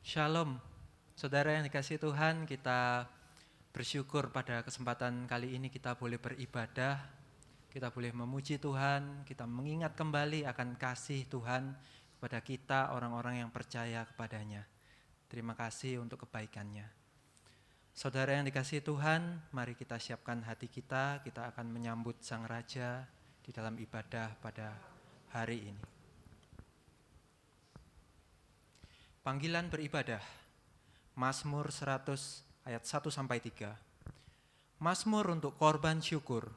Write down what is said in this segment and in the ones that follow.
Shalom, saudara yang dikasihi Tuhan, kita bersyukur pada kesempatan kali ini kita boleh beribadah, kita boleh memuji Tuhan, kita mengingat kembali akan kasih Tuhan kepada kita orang-orang yang percaya kepadanya. Terima kasih untuk kebaikannya. Saudara yang dikasihi Tuhan, mari kita siapkan hati kita akan menyambut Sang Raja di dalam ibadah pada hari ini. Panggilan beribadah, Mazmur 100 ayat 1-3. Mazmur untuk korban syukur,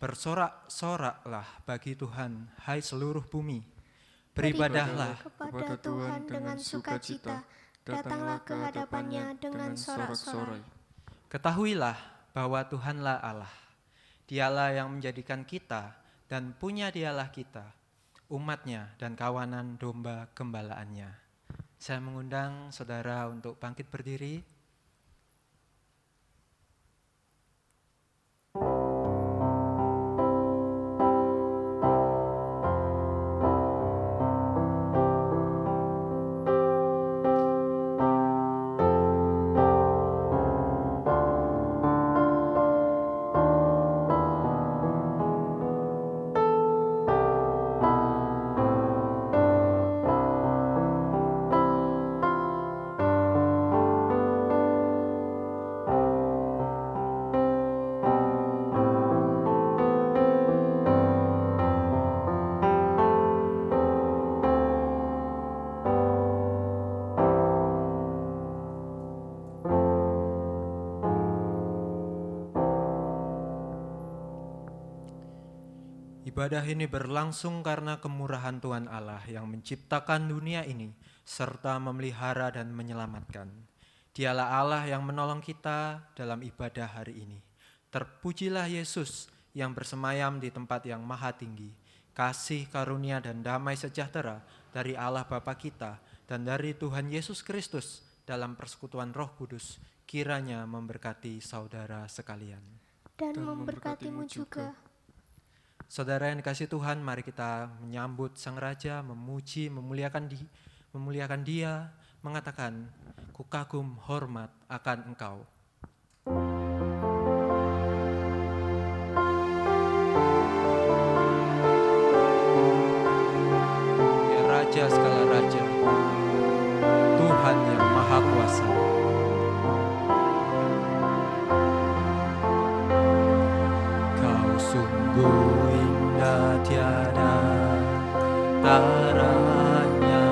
bersorak-soraklah bagi Tuhan, hai seluruh bumi. Beribadahlah kepada Tuhan dengan sukacita, datanglah ke hadapannya dengan sorak-sorai. Ketahuilah bahwa Tuhanlah Allah, Dialah yang menjadikan kita dan punya Dialah kita, umatnya dan kawanan domba gembalaannya. Saya mengundang saudara untuk bangkit berdiri. Ibadah ini berlangsung karena kemurahan Tuhan Allah yang menciptakan dunia ini serta memelihara dan menyelamatkan. Dialah Allah yang menolong kita dalam ibadah hari ini. Terpujilah Yesus yang bersemayam di tempat yang maha tinggi. Kasih karunia dan damai sejahtera dari Allah Bapa kita dan dari Tuhan Yesus Kristus dalam persekutuan Roh Kudus kiranya memberkati saudara sekalian. Dan memberkatimu juga. Saudara yang dikasihi Tuhan, mari kita menyambut Sang Raja, memuji, memuliakan Dia, mengatakan, ku kagum hormat akan Engkau. Ya Raja segala Raja, Tuhan yang Maha Kuasa. Kau sungguh tiada taranya,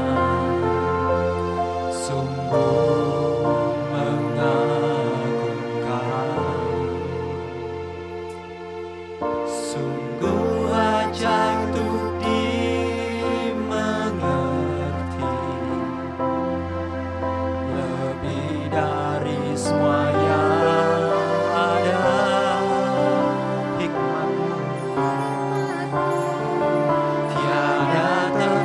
sungguh mengagumkan, sungguh ajaib untuk dimengerti, lebih dari semua yang ada. Hikmatmu tiada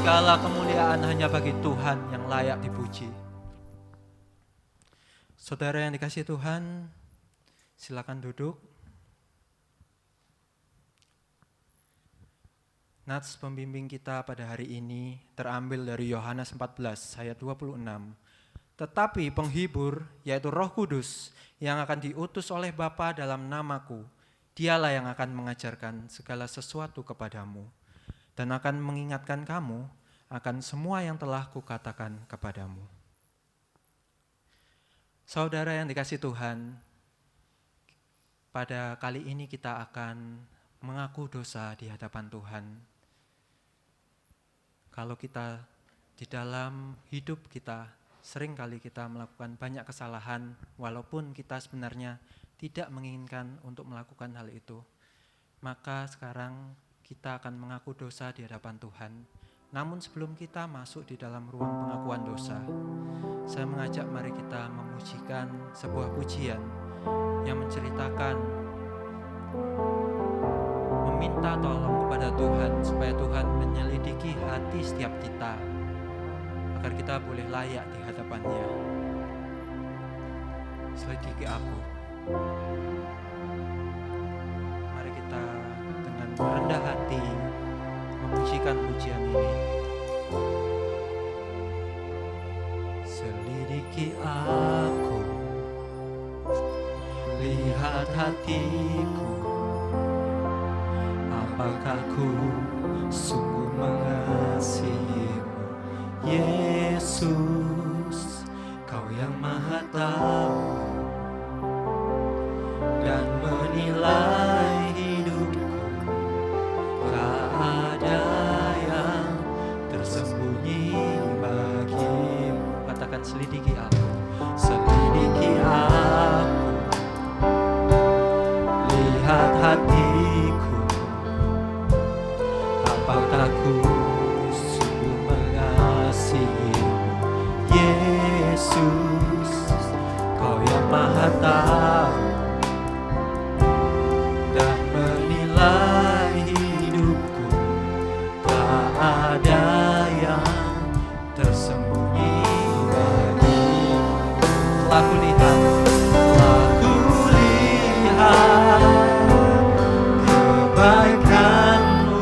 Segala kemuliaan hanya bagi Tuhan yang layak dipuji. Saudara yang dikasihi Tuhan, silakan duduk. Nats pembimbing kita pada hari ini terambil dari Yohanes 14 ayat 26. Tetapi penghibur, yaitu Roh Kudus, yang akan diutus oleh Bapa dalam namaku, dialah yang akan mengajarkan segala sesuatu kepadamu, dan akan mengingatkan kamu akan semua yang telah kukatakan kepadamu. Saudara yang dikasihi Tuhan, pada kali ini kita akan mengaku dosa di hadapan Tuhan. Kalau kita di dalam hidup kita, sering kali kita melakukan banyak kesalahan, walaupun kita sebenarnya tidak menginginkan untuk melakukan hal itu. Maka sekarang kita akan mengaku dosa di hadapan Tuhan. Namun sebelum kita masuk di dalam ruang pengakuan dosa, saya mengajak mari kita memujikan sebuah pujian yang menceritakan meminta tolong kepada Tuhan supaya Tuhan menyelidiki hati setiap kita agar kita boleh layak di hadapan-Nya. Selidiki aku. Mari kita dengan rendah hati memujikan pujian ini. Selidiki aku, lihat hatiku, apakah ku sungguh mengasihimu, Yesus, Kau yang Maha Tahu dan menilai hidupku, tak ada yang tersembunyi bagimu. Katakan selidiki aku, selidiki aku, lihat hatiku, apakah ku sungguh mengasihimu, Yesus, Kau yang Maha Tahu dan menilai hidupku, tak ada yang tersembunyi bagimu. Telah kulihat kebaikan-Mu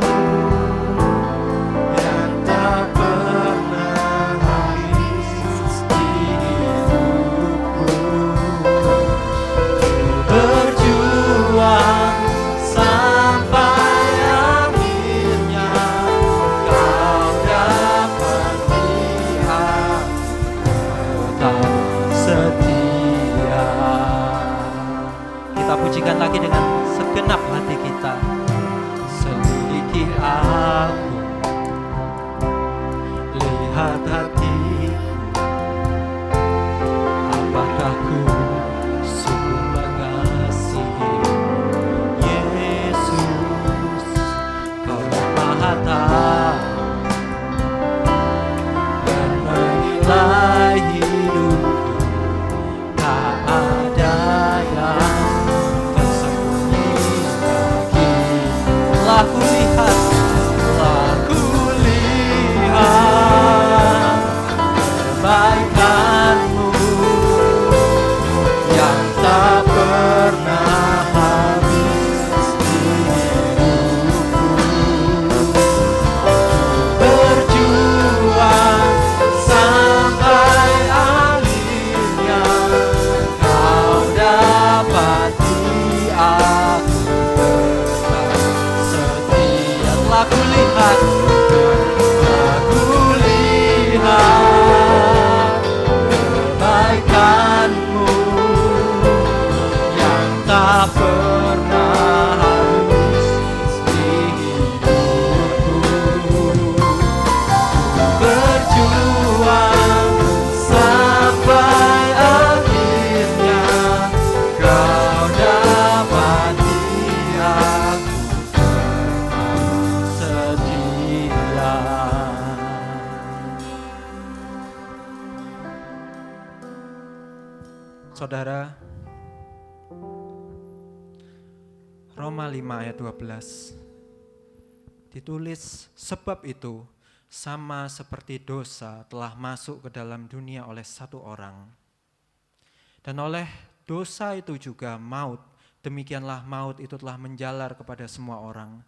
yang tak pernah habis di hidupku. Berjuang sampai akhirnya Kau dapati aku tetap setia. Kita pujikan lagi dengan segenap hati kita. Selidiki aku, lihat hatiku, apakah ku sungguh mengasihimu, Yesus, Kau yang Maha Tahu dan menilai hidupku, tak ada yang tersembunyi bagimu. Telah kulihat kebaikan-Mu yang tak pernah habis di hidupku. Berjuang sampai akhirnya Kau dapati aku tetap setia. Telah kulihat kebaikan-Mu yang tak pernah habis di hidupku. Berjuang sampai akhirnya Kau dapati aku tetap setia. Saudara, Roma 5 ayat 12 ditulis, sebab itu sama seperti dosa telah masuk ke dalam dunia oleh satu orang. Dan oleh dosa itu juga maut, demikianlah maut itu telah menjalar kepada semua orang,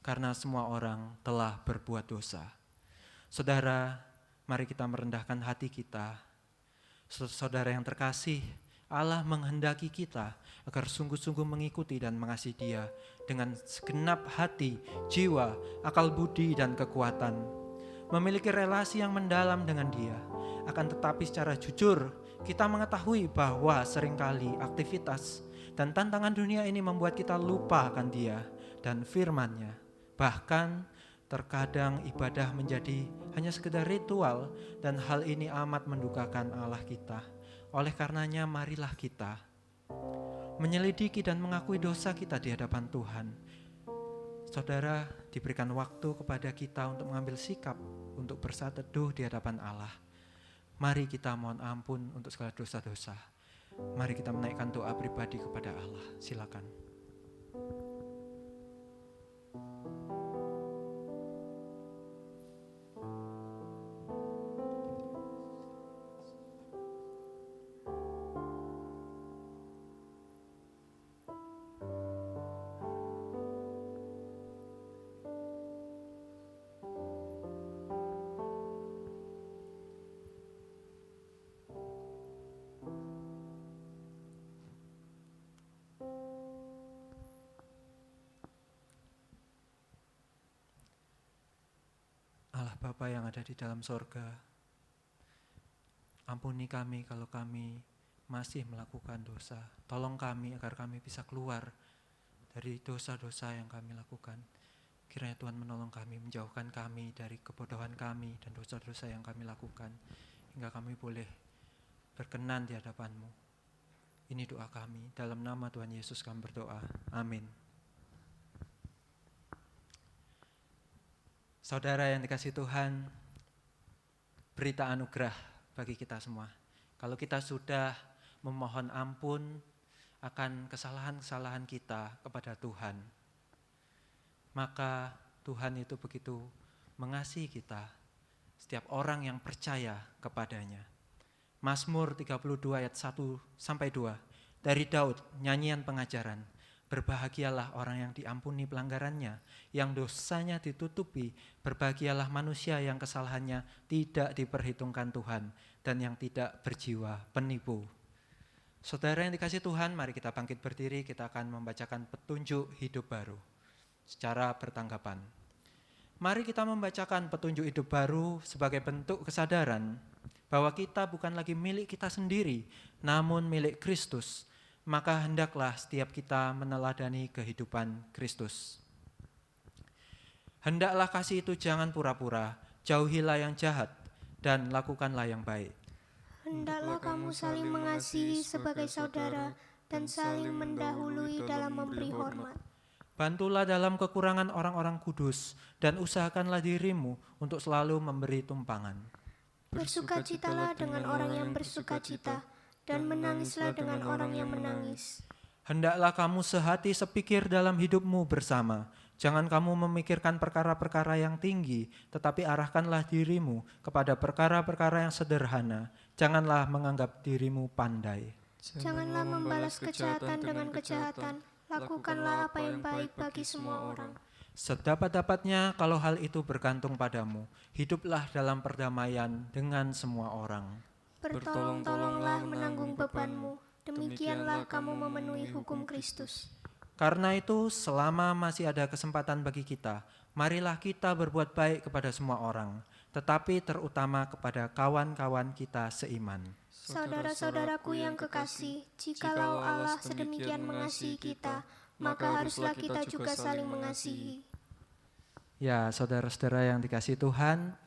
karena semua orang telah berbuat dosa. Saudara, mari kita merendahkan hati kita. Saudara yang terkasih, Allah menghendaki kita agar sungguh-sungguh mengikuti dan mengasihi Dia dengan segenap hati, jiwa, akal budi, dan kekuatan. Memiliki relasi yang mendalam dengan Dia. Akan tetapi secara jujur, kita mengetahui bahwa seringkali aktivitas dan tantangan dunia ini membuat kita lupa akan Dia dan firman-Nya. Bahkan terkadang ibadah menjadi hanya sekedar ritual, dan hal ini amat mendukakan Allah kita. Oleh karenanya marilah kita menyelidiki dan mengakui dosa kita di hadapan Tuhan. Saudara, diberikan waktu kepada kita untuk mengambil sikap, untuk bersaat teduh di hadapan Allah. Mari kita mohon ampun untuk segala dosa-dosa. Mari kita menaikkan doa pribadi kepada Allah. Silakan. Allah Bapa yang ada di dalam sorga, ampuni kami kalau kami masih melakukan dosa. Tolong kami agar kami bisa keluar dari dosa-dosa yang kami lakukan. Kiranya Tuhan menolong kami, menjauhkan kami dari kebodohan kami dan dosa-dosa yang kami lakukan, hingga kami boleh berkenan di hadapan-Mu. Ini doa kami, dalam nama Tuhan Yesus kami berdoa. Amin. Saudara yang dikasihi Tuhan, berita anugerah bagi kita semua. Kalau kita sudah memohon ampun akan kesalahan-kesalahan kita kepada Tuhan, maka Tuhan itu begitu mengasihi kita, setiap orang yang percaya kepadanya. Mazmur 32 ayat 1-2 dari Daud, nyanyian pengajaran. Berbahagialah orang yang diampuni pelanggarannya, yang dosanya ditutupi. Berbahagialah manusia yang kesalahannya tidak diperhitungkan Tuhan, dan yang tidak berjiwa penipu. Saudara yang dikasihi Tuhan, mari kita bangkit berdiri, kita akan membacakan petunjuk hidup baru secara bertanggapan. Mari kita membacakan petunjuk hidup baru sebagai bentuk kesadaran bahwa kita bukan lagi milik kita sendiri, namun milik Kristus. Maka hendaklah setiap kita meneladani kehidupan Kristus. Hendaklah kasih itu jangan pura-pura, jauhilah yang jahat, dan lakukanlah yang baik. Hendaklah kamu saling mengasihi sebagai saudara dan saling mendahului dalam memberi hormat. Bantulah dalam kekurangan orang-orang kudus, dan usahakanlah dirimu untuk selalu memberi tumpangan. Bersukacitalah dengan orang yang bersukacita, dan menangislah dengan orang yang menangis. Hendaklah kamu sehati sepikir dalam hidupmu bersama. Jangan kamu memikirkan perkara-perkara yang tinggi, tetapi arahkanlah dirimu kepada perkara-perkara yang sederhana. Janganlah menganggap dirimu pandai. Janganlah membalas kejahatan dengan kejahatan. Lakukanlah apa yang baik bagi semua orang. Sedapat-dapatnya kalau hal itu bergantung padamu, hiduplah dalam perdamaian dengan semua orang. Bertolong-tolonglah menanggung bebanmu, demikianlah kamu memenuhi hukum Kristus. Karena itu, selama masih ada kesempatan bagi kita, marilah kita berbuat baik kepada semua orang, tetapi terutama kepada kawan-kawan kita seiman. Saudara-saudaraku yang kekasih, jikalau Allah sedemikian mengasihi kita, maka haruslah kita juga saling mengasihi. Ya, saudara-saudara yang dikasihi Tuhan,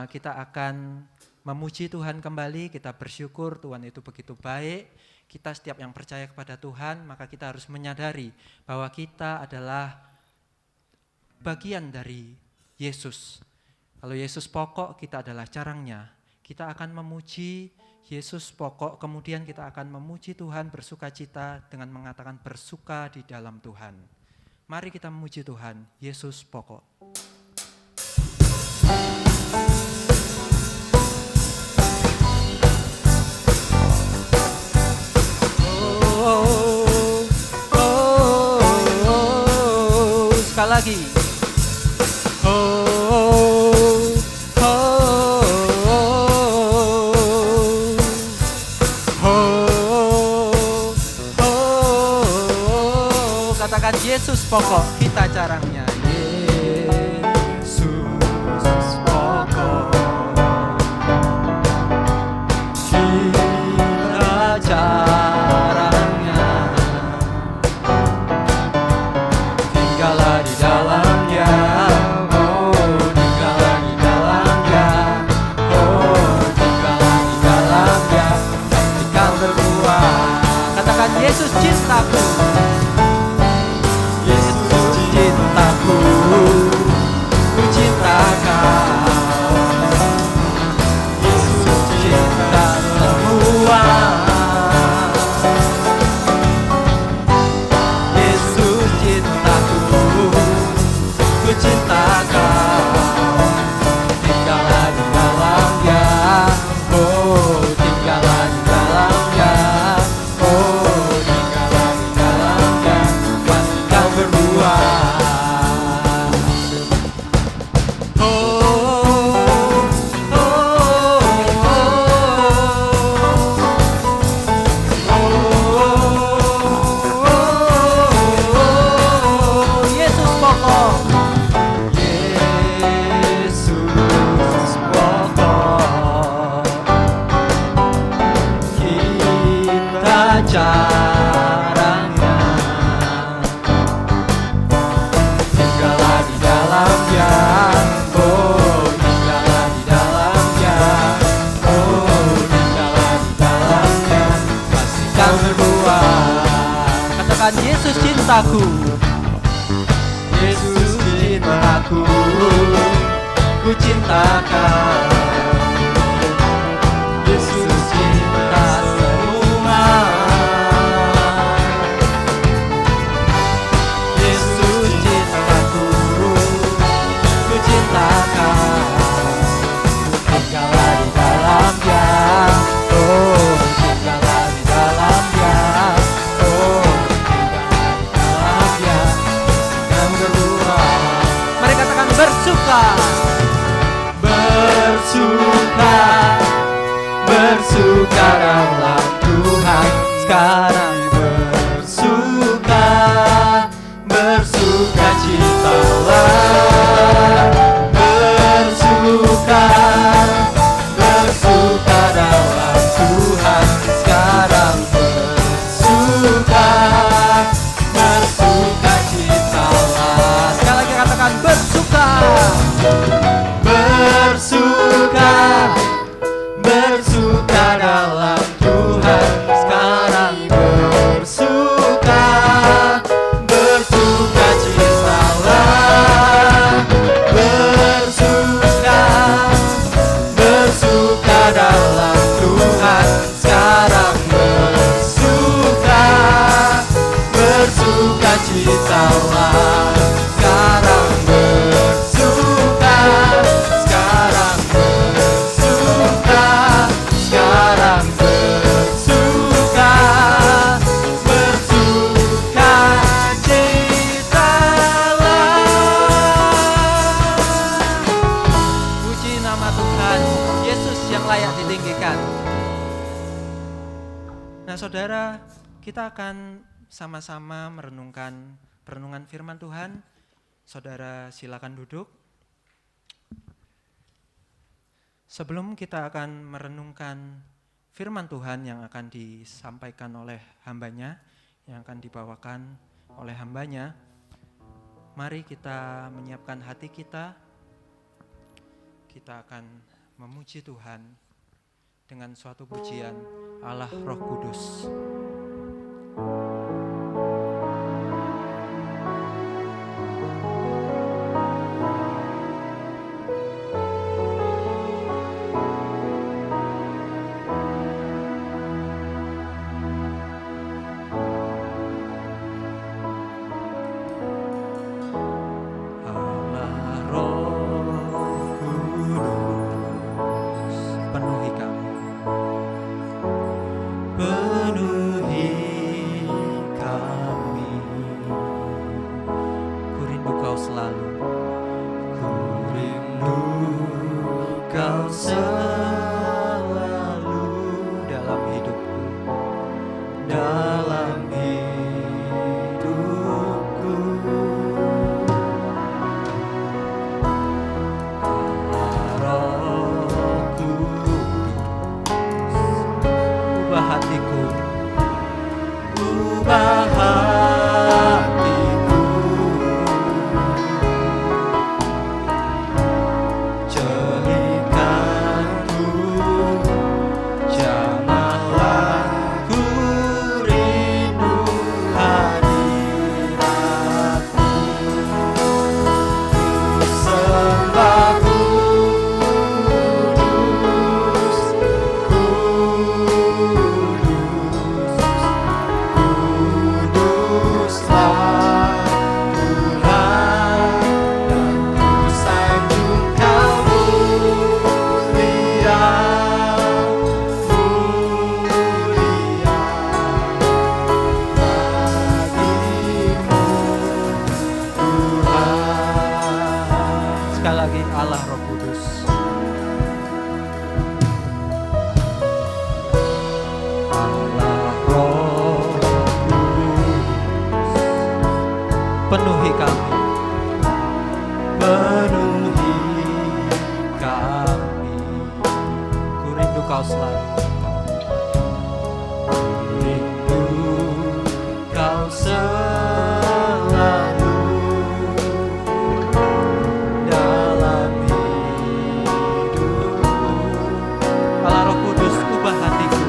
kita akan memuji Tuhan kembali, kita bersyukur Tuhan itu begitu baik. Kita setiap yang percaya kepada Tuhan, maka kita harus menyadari bahwa kita adalah bagian dari Yesus. Kalau Yesus pokok, kita adalah carangnya. Kita akan memuji Yesus pokok, kemudian kita akan memuji Tuhan, bersukacita dengan mengatakan bersuka di dalam Tuhan. Mari kita memuji Tuhan, Yesus pokok. lagi. Oh, oh, oh, oh. Katakan Yesus pokok, kita carangnya. Yesus pokok, kita carangnya. Tinggallah di dalamnya, oh tinggallah di dalamnya, oh tinggallah di dalamnya, pastikan berbuah. Katakan Yesus cintaku, Yesus cintaku, ku cinta kau, Yesus cinta semua. Yesus cintaku, ku cinta kau, tinggallah di dalamnya, oh tinggallah di dalamnya, oh tinggallah di dalamnya, pasti kau berbuah. Oh, oh, oh, Yesus pokok, Yesus pokok, kita caranya. Tinggallah di dalamnya, oh tinggallah di dalamnya, oh tinggallah di dalamnya, pastikan berbuah. Katakan Yesus cintaku, Yesus cintaku, ku cinta kau, Yesus cinta semua. Yesus cintaku, ku cinta kau, tinggallah di dalamnya, oh tinggallah di dalamnya, oh tinggallah di dalamnya, pastikan berbuah. Mari katakan bersuka, bersuka, bersuka dalam Tuhan sekarang. Bersuka, bersuka citalah, bersuka, bersuka dalam Tuhan sekarang. Bersuka, bersuka citalah. Sekali lagi katakan bersuka, bersuka, bersuka dalam Tuhan sekarang. Bersuka, bersuka citalah, bersuka, bersuka dalam Tuhan sekarang. Bersuka, bersuka citalah sekarang. Bersuka, sekarang bersuka, sekarang bersuka, bersuka citalah. Puji nama Tuhan Yesus yang layak ditinggikan. Nah saudara, kita akan sama-sama merenungan firman Tuhan. Saudara silakan duduk. Sebelum kita akan merenungkan firman Tuhan yang akan disampaikan oleh hambanya, yang akan dibawakan oleh hambanya, mari kita menyiapkan hati kita. Kita akan memuji Tuhan dengan suatu pujian Allah Roh Kudus. Penuhi kami. Kau selalu dalam hidupku, dalam hidupku. Roh Kudus, ubah hatiku, ubah hatiku, jadikanku jamahlah, ku rindu hadiratmu, ku sembah kudus, kuduslah Tuhan, dan ku sanjung Kau mulia, mulia bagimu Tuhan. Sekali lagi, Allah Roh Kudus. Allah Roh Kudus, penuhi kami, penuhi kami. Ku rindu Kau selalu, ku rindu Kau selalu dalam hidupku. Allah Roh Kudus, ubah hatiku.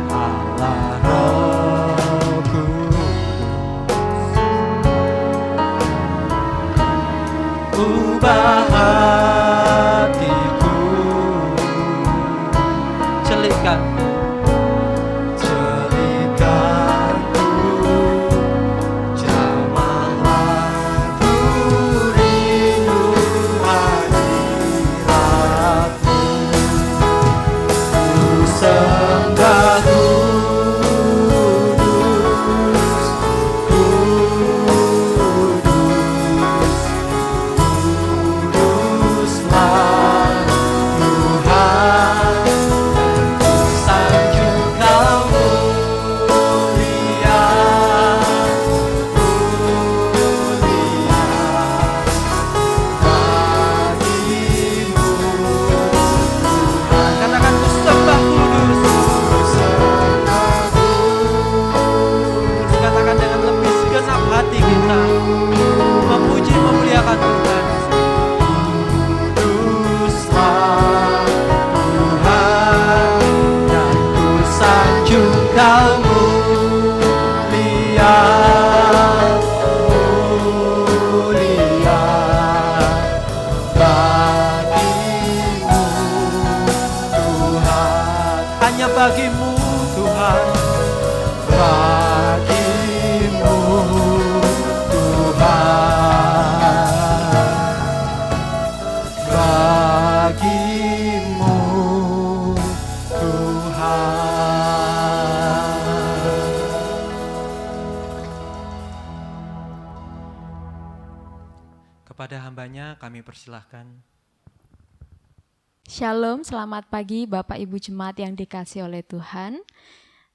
Allah Roh Kudus, ubah hatiku. Celikan, celikanku, jamahlah, ku rindu hadiratmu, ku sembah kudus, kuduslah Tuhan, dan ku sanjung Kau mulia, mulia bagimu Tuhan. Katakan, ku sembah kudus, ku sembah kudus. Katakan dengan lebih segenap hati kita, memuji memuliakan Tuhan. Kuduslah Tuhan, dan ku sanjung Kau mulia, mulia bagimu Tuhan. Hanya bagimu Tuhan, bagimu Tuhan, bagimu Tuhan. Kepada hambanya kami persilahkan. Shalom, selamat pagi Bapak Ibu Jemaat yang dikasihi oleh Tuhan.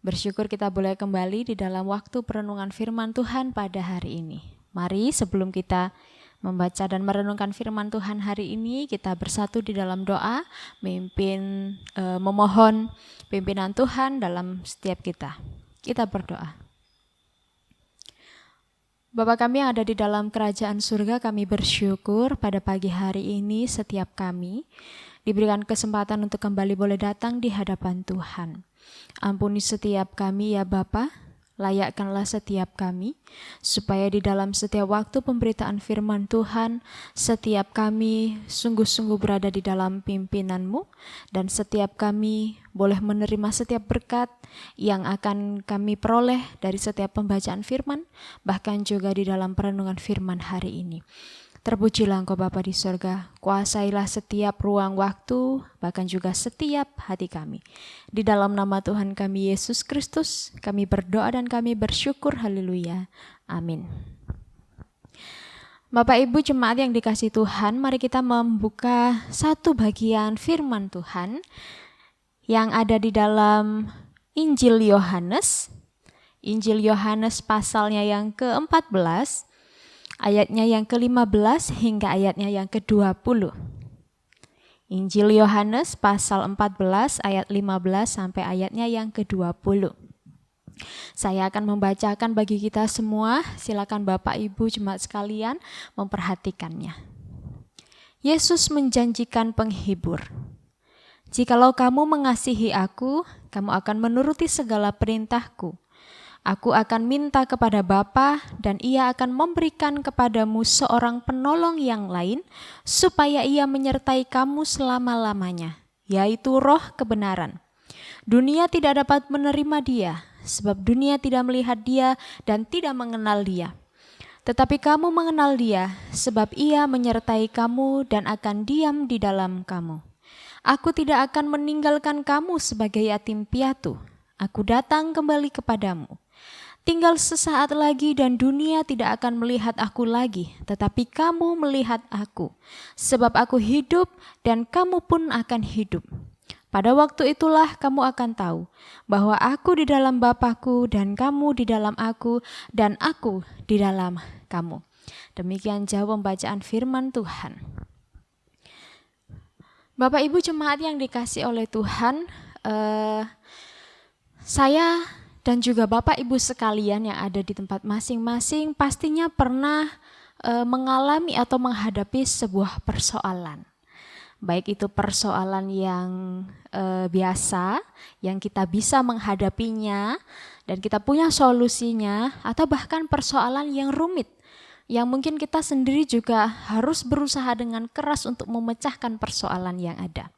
Bersyukur kita boleh kembali di dalam waktu perenungan firman Tuhan pada hari ini. Mari sebelum kita membaca dan merenungkan firman Tuhan hari ini, kita bersatu di dalam doa, memohon pimpinan Tuhan dalam setiap kita. Kita berdoa. Bapa kami yang ada di dalam kerajaan surga, kami bersyukur pada pagi hari ini setiap kami diberikan kesempatan untuk kembali boleh datang di hadapan Tuhan. Ampuni setiap kami ya Bapa, layakkanlah setiap kami, supaya di dalam setiap waktu pemberitaan firman Tuhan, setiap kami sungguh-sungguh berada di dalam pimpinan-Mu, dan setiap kami boleh menerima setiap berkat yang akan kami peroleh dari setiap pembacaan firman, bahkan juga di dalam perenungan firman hari ini. Terpujilah Engkau Bapa di surga, kuasailah setiap ruang waktu, bahkan juga setiap hati kami. Di dalam nama Tuhan kami Yesus Kristus, kami berdoa dan kami bersyukur, haleluya, amin. Bapak Ibu jemaat yang dikasihi Tuhan, mari kita membuka satu bagian firman Tuhan yang ada di dalam Injil Yohanes. Injil Yohanes pasalnya yang ke-14, ayatnya yang ke-15 hingga ayatnya yang ke-20. Injil Yohanes pasal 14 ayat 15 sampai ayatnya yang ke-20. Saya akan membacakan bagi kita semua, silakan Bapak Ibu jemaat sekalian memperhatikannya. Yesus menjanjikan penghibur. Jikalau kamu mengasihi aku, kamu akan menuruti segala perintahku. Aku akan minta kepada Bapa dan ia akan memberikan kepadamu seorang penolong yang lain supaya ia menyertai kamu selama-lamanya, yaitu Roh kebenaran. Dunia tidak dapat menerima dia, sebab dunia tidak melihat dia dan tidak mengenal dia. Tetapi kamu mengenal dia, sebab ia menyertai kamu dan akan diam di dalam kamu. Aku tidak akan meninggalkan kamu sebagai yatim piatu. Aku datang kembali kepadamu. Tinggal sesaat lagi dan dunia tidak akan melihat aku lagi, tetapi kamu melihat aku. Sebab aku hidup dan kamu pun akan hidup. Pada waktu itulah kamu akan tahu bahwa aku di dalam Bapa-Ku dan kamu di dalam aku dan aku di dalam kamu. Demikian jauh pembacaan firman Tuhan. Bapak Ibu jemaat yang dikasih oleh Tuhan, saya dan juga Bapak Ibu sekalian yang ada di tempat masing-masing pastinya pernah mengalami atau menghadapi sebuah persoalan. Baik itu persoalan yang biasa, yang kita bisa menghadapinya dan kita punya solusinya, atau bahkan persoalan yang rumit, yang mungkin kita sendiri juga harus berusaha dengan keras untuk memecahkan persoalan yang ada.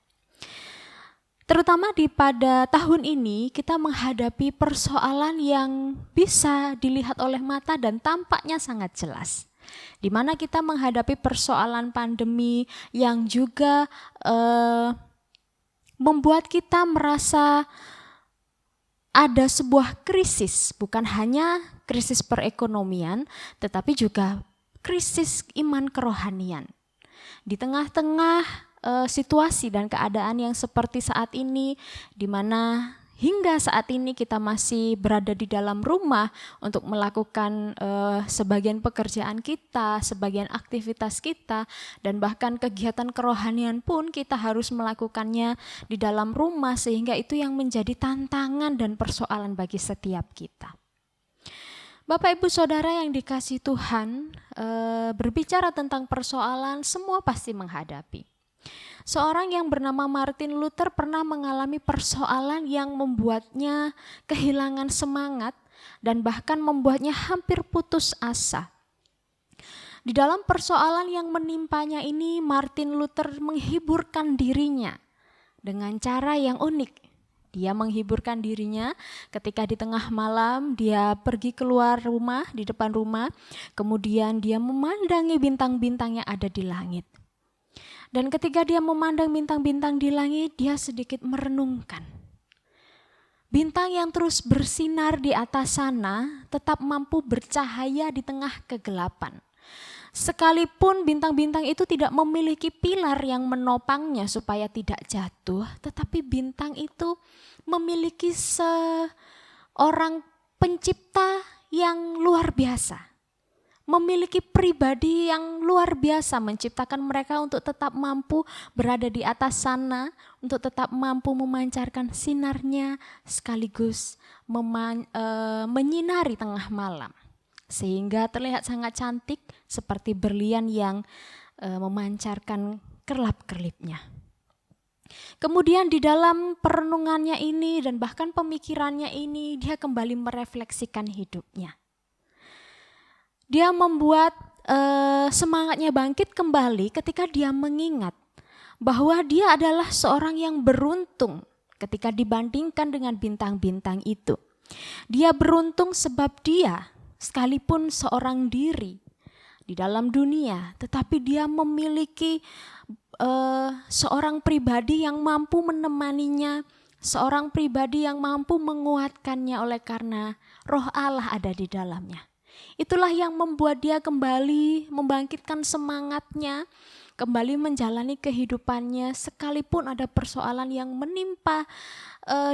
Terutama pada tahun ini kita menghadapi persoalan yang bisa dilihat oleh mata dan tampaknya sangat jelas. Di mana kita menghadapi persoalan pandemi yang juga membuat kita merasa ada sebuah krisis, bukan hanya krisis perekonomian, tetapi juga krisis iman kerohanian. Di tengah-tengah situasi dan keadaan yang seperti saat ini, di mana hingga saat ini kita masih berada di dalam rumah untuk melakukan sebagian pekerjaan kita, sebagian aktivitas kita, dan bahkan kegiatan kerohanian pun kita harus melakukannya di dalam rumah, sehingga itu yang menjadi tantangan dan persoalan bagi setiap kita. Bapak Ibu Saudara yang dikasihi Tuhan, berbicara tentang persoalan, semua pasti menghadapi. Seorang yang bernama Martin Luther pernah mengalami persoalan yang membuatnya kehilangan semangat dan bahkan membuatnya hampir putus asa. Di dalam persoalan yang menimpanya ini, Martin Luther menghiburkan dirinya dengan cara yang unik. Dia menghiburkan dirinya ketika di tengah malam dia pergi keluar rumah, di depan rumah, kemudian dia memandangi bintang-bintang yang ada di langit. Dan ketika dia memandang bintang-bintang di langit, dia sedikit merenungkan. Bintang yang terus bersinar di atas sana tetap mampu bercahaya di tengah kegelapan. Sekalipun bintang-bintang itu tidak memiliki pilar yang menopangnya supaya tidak jatuh, tetapi bintang itu memiliki seorang pencipta yang luar biasa. Memiliki pribadi yang luar biasa menciptakan mereka untuk tetap mampu berada di atas sana, untuk tetap mampu memancarkan sinarnya sekaligus menyinari tengah malam. Sehingga terlihat sangat cantik seperti berlian yang memancarkan kerlap-kerlipnya. Kemudian di dalam perenungannya ini dan bahkan pemikirannya ini, dia kembali merefleksikan hidupnya. Dia membuat semangatnya bangkit kembali ketika dia mengingat bahwa dia adalah seorang yang beruntung ketika dibandingkan dengan bintang-bintang itu. Dia beruntung sebab dia sekalipun seorang diri di dalam dunia, tetapi dia memiliki seorang pribadi yang mampu menemaninya, seorang pribadi yang mampu menguatkannya oleh karena Roh Allah ada di dalamnya. Itulah yang membuat dia kembali membangkitkan semangatnya, kembali menjalani kehidupannya sekalipun ada persoalan yang menimpa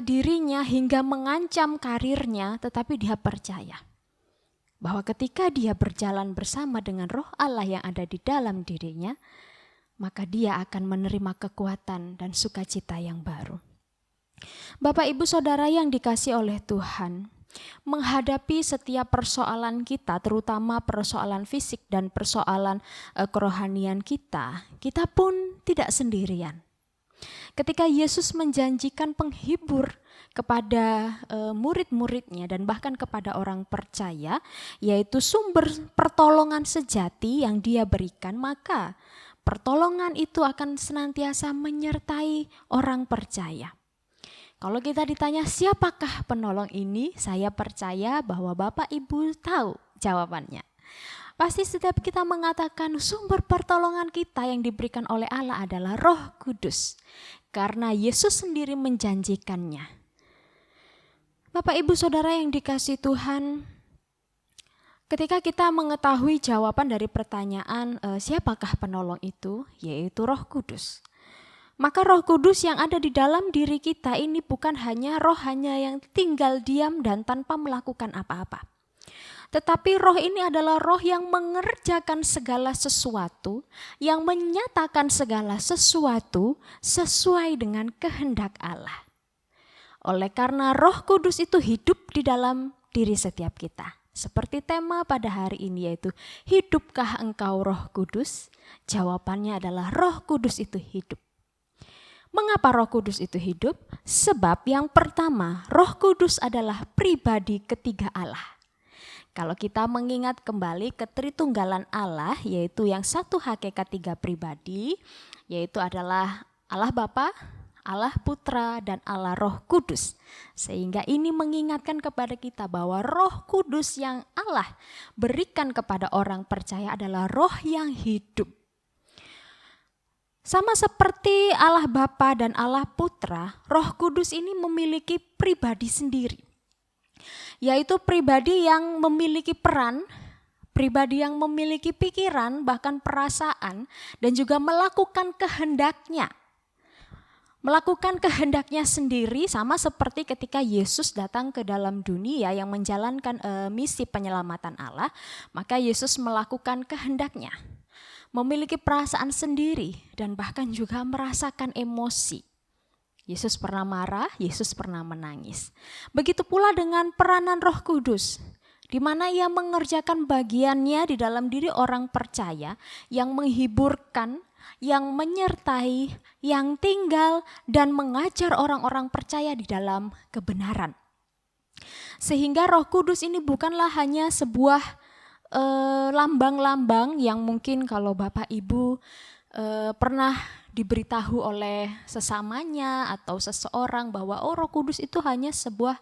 dirinya hingga mengancam karirnya, tetapi dia percaya bahwa ketika dia berjalan bersama dengan Roh Allah yang ada di dalam dirinya, maka dia akan menerima kekuatan dan sukacita yang baru. Bapak, Ibu, Saudara yang dikasihi oleh Tuhan, menghadapi setiap persoalan kita, terutama persoalan fisik dan persoalan kerohanian kita pun tidak sendirian. Ketika Yesus menjanjikan penghibur kepada murid-muridnya dan bahkan kepada orang percaya, yaitu sumber pertolongan sejati yang dia berikan, maka pertolongan itu akan senantiasa menyertai orang percaya. Kalau kita ditanya siapakah penolong ini, saya percaya bahwa Bapak Ibu tahu jawabannya. Pasti setiap kita mengatakan sumber pertolongan kita yang diberikan oleh Allah adalah Roh Kudus. Karena Yesus sendiri menjanjikannya. Bapak Ibu Saudara yang dikasihi Tuhan, ketika kita mengetahui jawaban dari pertanyaan siapakah penolong itu, yaitu Roh Kudus. Maka Roh Kudus yang ada di dalam diri kita ini bukan hanya roh yang tinggal diam dan tanpa melakukan apa-apa. Tetapi roh ini adalah roh yang mengerjakan segala sesuatu, yang menyatakan segala sesuatu sesuai dengan kehendak Allah. Oleh karena Roh Kudus itu hidup di dalam diri setiap kita. Seperti tema pada hari ini yaitu, hidupkah engkau Roh Kudus? Jawabannya adalah Roh Kudus itu hidup. Mengapa Roh Kudus itu hidup? Sebab yang pertama, Roh Kudus adalah pribadi ketiga Allah. Kalau kita mengingat kembali ke Tritunggalan Allah, yaitu yang satu hakikat tiga pribadi, yaitu adalah Allah Bapa, Allah Putra, dan Allah Roh Kudus. Sehingga ini mengingatkan kepada kita bahwa Roh Kudus yang Allah berikan kepada orang percaya adalah roh yang hidup. Sama seperti Allah Bapa dan Allah Putra, Roh Kudus ini memiliki pribadi sendiri. Yaitu pribadi yang memiliki peran, pribadi yang memiliki pikiran, bahkan perasaan, dan juga melakukan kehendaknya. Melakukan kehendaknya sendiri sama seperti ketika Yesus datang ke dalam dunia yang menjalankan misi penyelamatan Allah, maka Yesus melakukan kehendaknya. Memiliki perasaan sendiri dan bahkan juga merasakan emosi. Yesus pernah marah, Yesus pernah menangis. Begitu pula dengan peranan Roh Kudus, di mana ia mengerjakan bagiannya di dalam diri orang percaya yang menghiburkan, yang menyertai, yang tinggal dan mengajar orang-orang percaya di dalam kebenaran. Sehingga Roh Kudus ini bukanlah hanya sebuah lambang-lambang yang mungkin kalau Bapak Ibu pernah diberitahu oleh sesamanya atau seseorang bahwa Roh Kudus itu hanya sebuah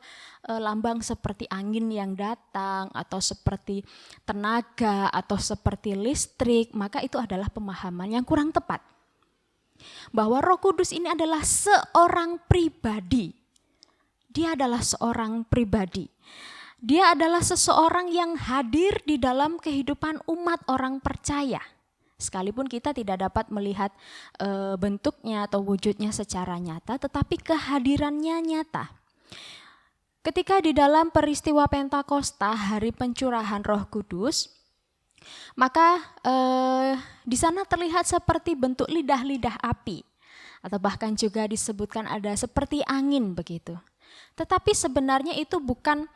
lambang seperti angin yang datang atau seperti tenaga atau seperti listrik, maka itu adalah pemahaman yang kurang tepat. Bahwa Roh Kudus ini adalah seorang pribadi. Dia adalah seorang pribadi. Dia adalah seseorang yang hadir di dalam kehidupan umat orang percaya. Sekalipun kita tidak dapat melihat bentuknya atau wujudnya secara nyata, tetapi kehadirannya nyata. Ketika di dalam peristiwa Pentakosta, hari pencurahan Roh Kudus, maka di sana terlihat seperti bentuk lidah-lidah api, atau bahkan juga disebutkan ada seperti angin begitu. Tetapi sebenarnya itu bukan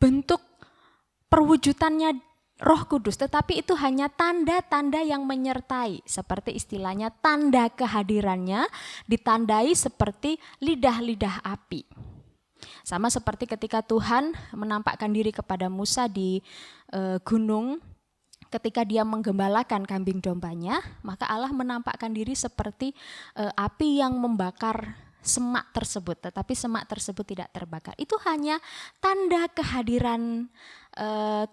bentuk perwujudannya Roh Kudus, tetapi itu hanya tanda-tanda yang menyertai, seperti istilahnya tanda kehadirannya ditandai seperti lidah-lidah api. Sama seperti ketika Tuhan menampakkan diri kepada Musa di gunung, ketika dia menggembalakan kambing dombanya, maka Allah menampakkan diri seperti api yang membakar semak tersebut, tetapi semak tersebut tidak terbakar. Itu hanya tanda kehadiran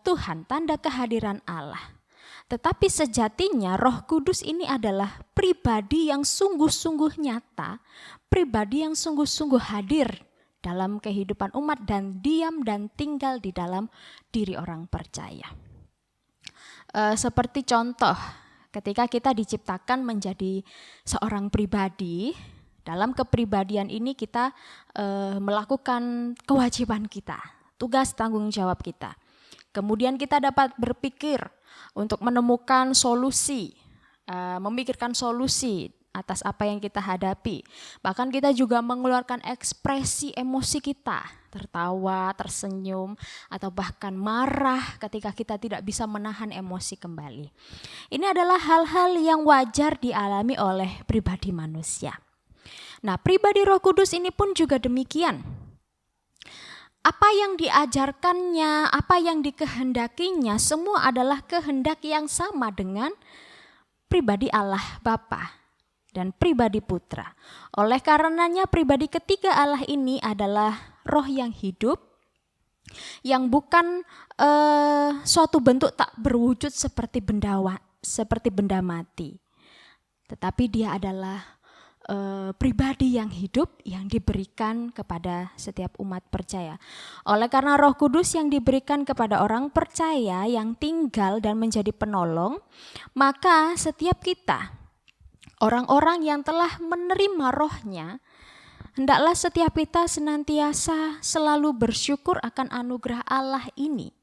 Tuhan, tanda kehadiran Allah. Tetapi sejatinya Roh Kudus ini adalah pribadi yang sungguh-sungguh nyata, pribadi yang sungguh-sungguh hadir dalam kehidupan umat dan diam dan tinggal di dalam diri orang percaya. Seperti contoh, ketika kita diciptakan menjadi seorang pribadi, dalam kepribadian ini kita melakukan kewajiban kita, tugas tanggung jawab kita. Kemudian kita dapat berpikir untuk menemukan solusi, memikirkan solusi atas apa yang kita hadapi. Bahkan kita juga mengeluarkan ekspresi emosi kita, tertawa, tersenyum, atau bahkan marah ketika kita tidak bisa menahan emosi kembali. Ini adalah hal-hal yang wajar dialami oleh pribadi manusia. Nah, pribadi Roh Kudus ini pun juga demikian. Apa yang diajarkannya, apa yang dikehendakinya, semua adalah kehendak yang sama dengan pribadi Allah Bapa dan pribadi Putra. Oleh karenanya pribadi ketiga Allah ini adalah roh yang hidup, yang bukan suatu bentuk tak berwujud seperti benda mati. Tetapi dia adalah pribadi yang hidup yang diberikan kepada setiap umat percaya. Oleh karena Roh Kudus yang diberikan kepada orang percaya yang tinggal dan menjadi penolong, maka setiap kita, orang-orang yang telah menerima rohnya, hendaklah setiap kita senantiasa selalu bersyukur akan anugerah Allah ini,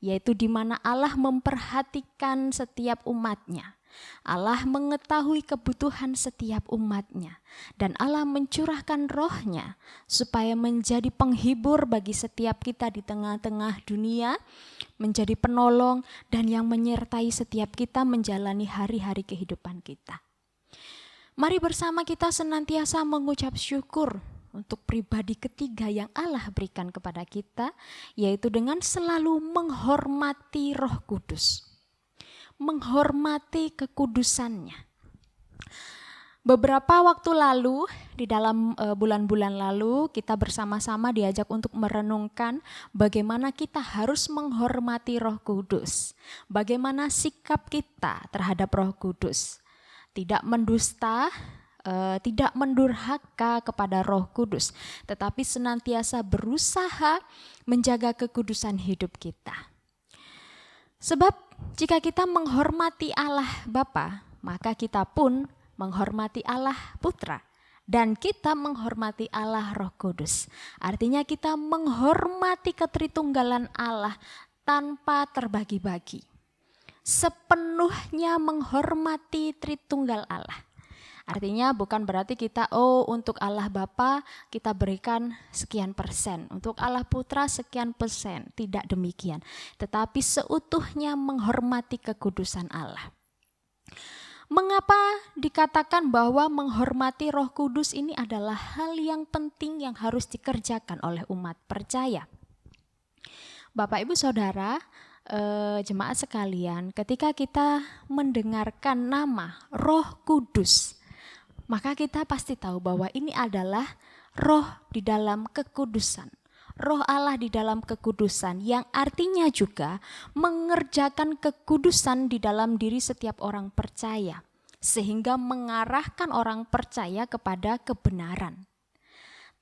yaitu di mana Allah memperhatikan setiap umatnya. Allah mengetahui kebutuhan setiap umatnya, dan Allah mencurahkan rohnya supaya menjadi penghibur bagi setiap kita di tengah-tengah dunia, menjadi penolong dan yang menyertai setiap kita menjalani hari-hari kehidupan kita. Mari bersama kita senantiasa mengucap syukur untuk pribadi ketiga yang Allah berikan kepada kita, yaitu dengan selalu menghormati Roh Kudus, menghormati kekudusannya. Beberapa waktu lalu, di dalam bulan-bulan lalu, kita bersama-sama diajak untuk merenungkan bagaimana kita harus menghormati Roh Kudus, bagaimana sikap kita terhadap Roh Kudus. Tidak mendusta, tidak mendurhaka kepada Roh Kudus, tetapi senantiasa berusaha menjaga kekudusan hidup kita. Sebab jika kita menghormati Allah Bapa, maka kita pun menghormati Allah Putra, dan kita menghormati Allah Roh Kudus. Artinya kita menghormati ketritunggalan Allah tanpa terbagi-bagi. Sepenuhnya menghormati Tritunggal Allah. Artinya bukan berarti kita untuk Allah Bapa kita berikan sekian persen, untuk Allah Putra sekian persen, tidak demikian. Tetapi seutuhnya menghormati kekudusan Allah. Mengapa dikatakan bahwa menghormati Roh Kudus ini adalah hal yang penting yang harus dikerjakan oleh umat percaya? Bapak Ibu Saudara, jemaat sekalian, ketika kita mendengarkan nama Roh Kudus, maka kita pasti tahu bahwa ini adalah roh di dalam kekudusan. Roh Allah di dalam kekudusan yang artinya juga mengerjakan kekudusan di dalam diri setiap orang percaya. Sehingga mengarahkan orang percaya kepada kebenaran.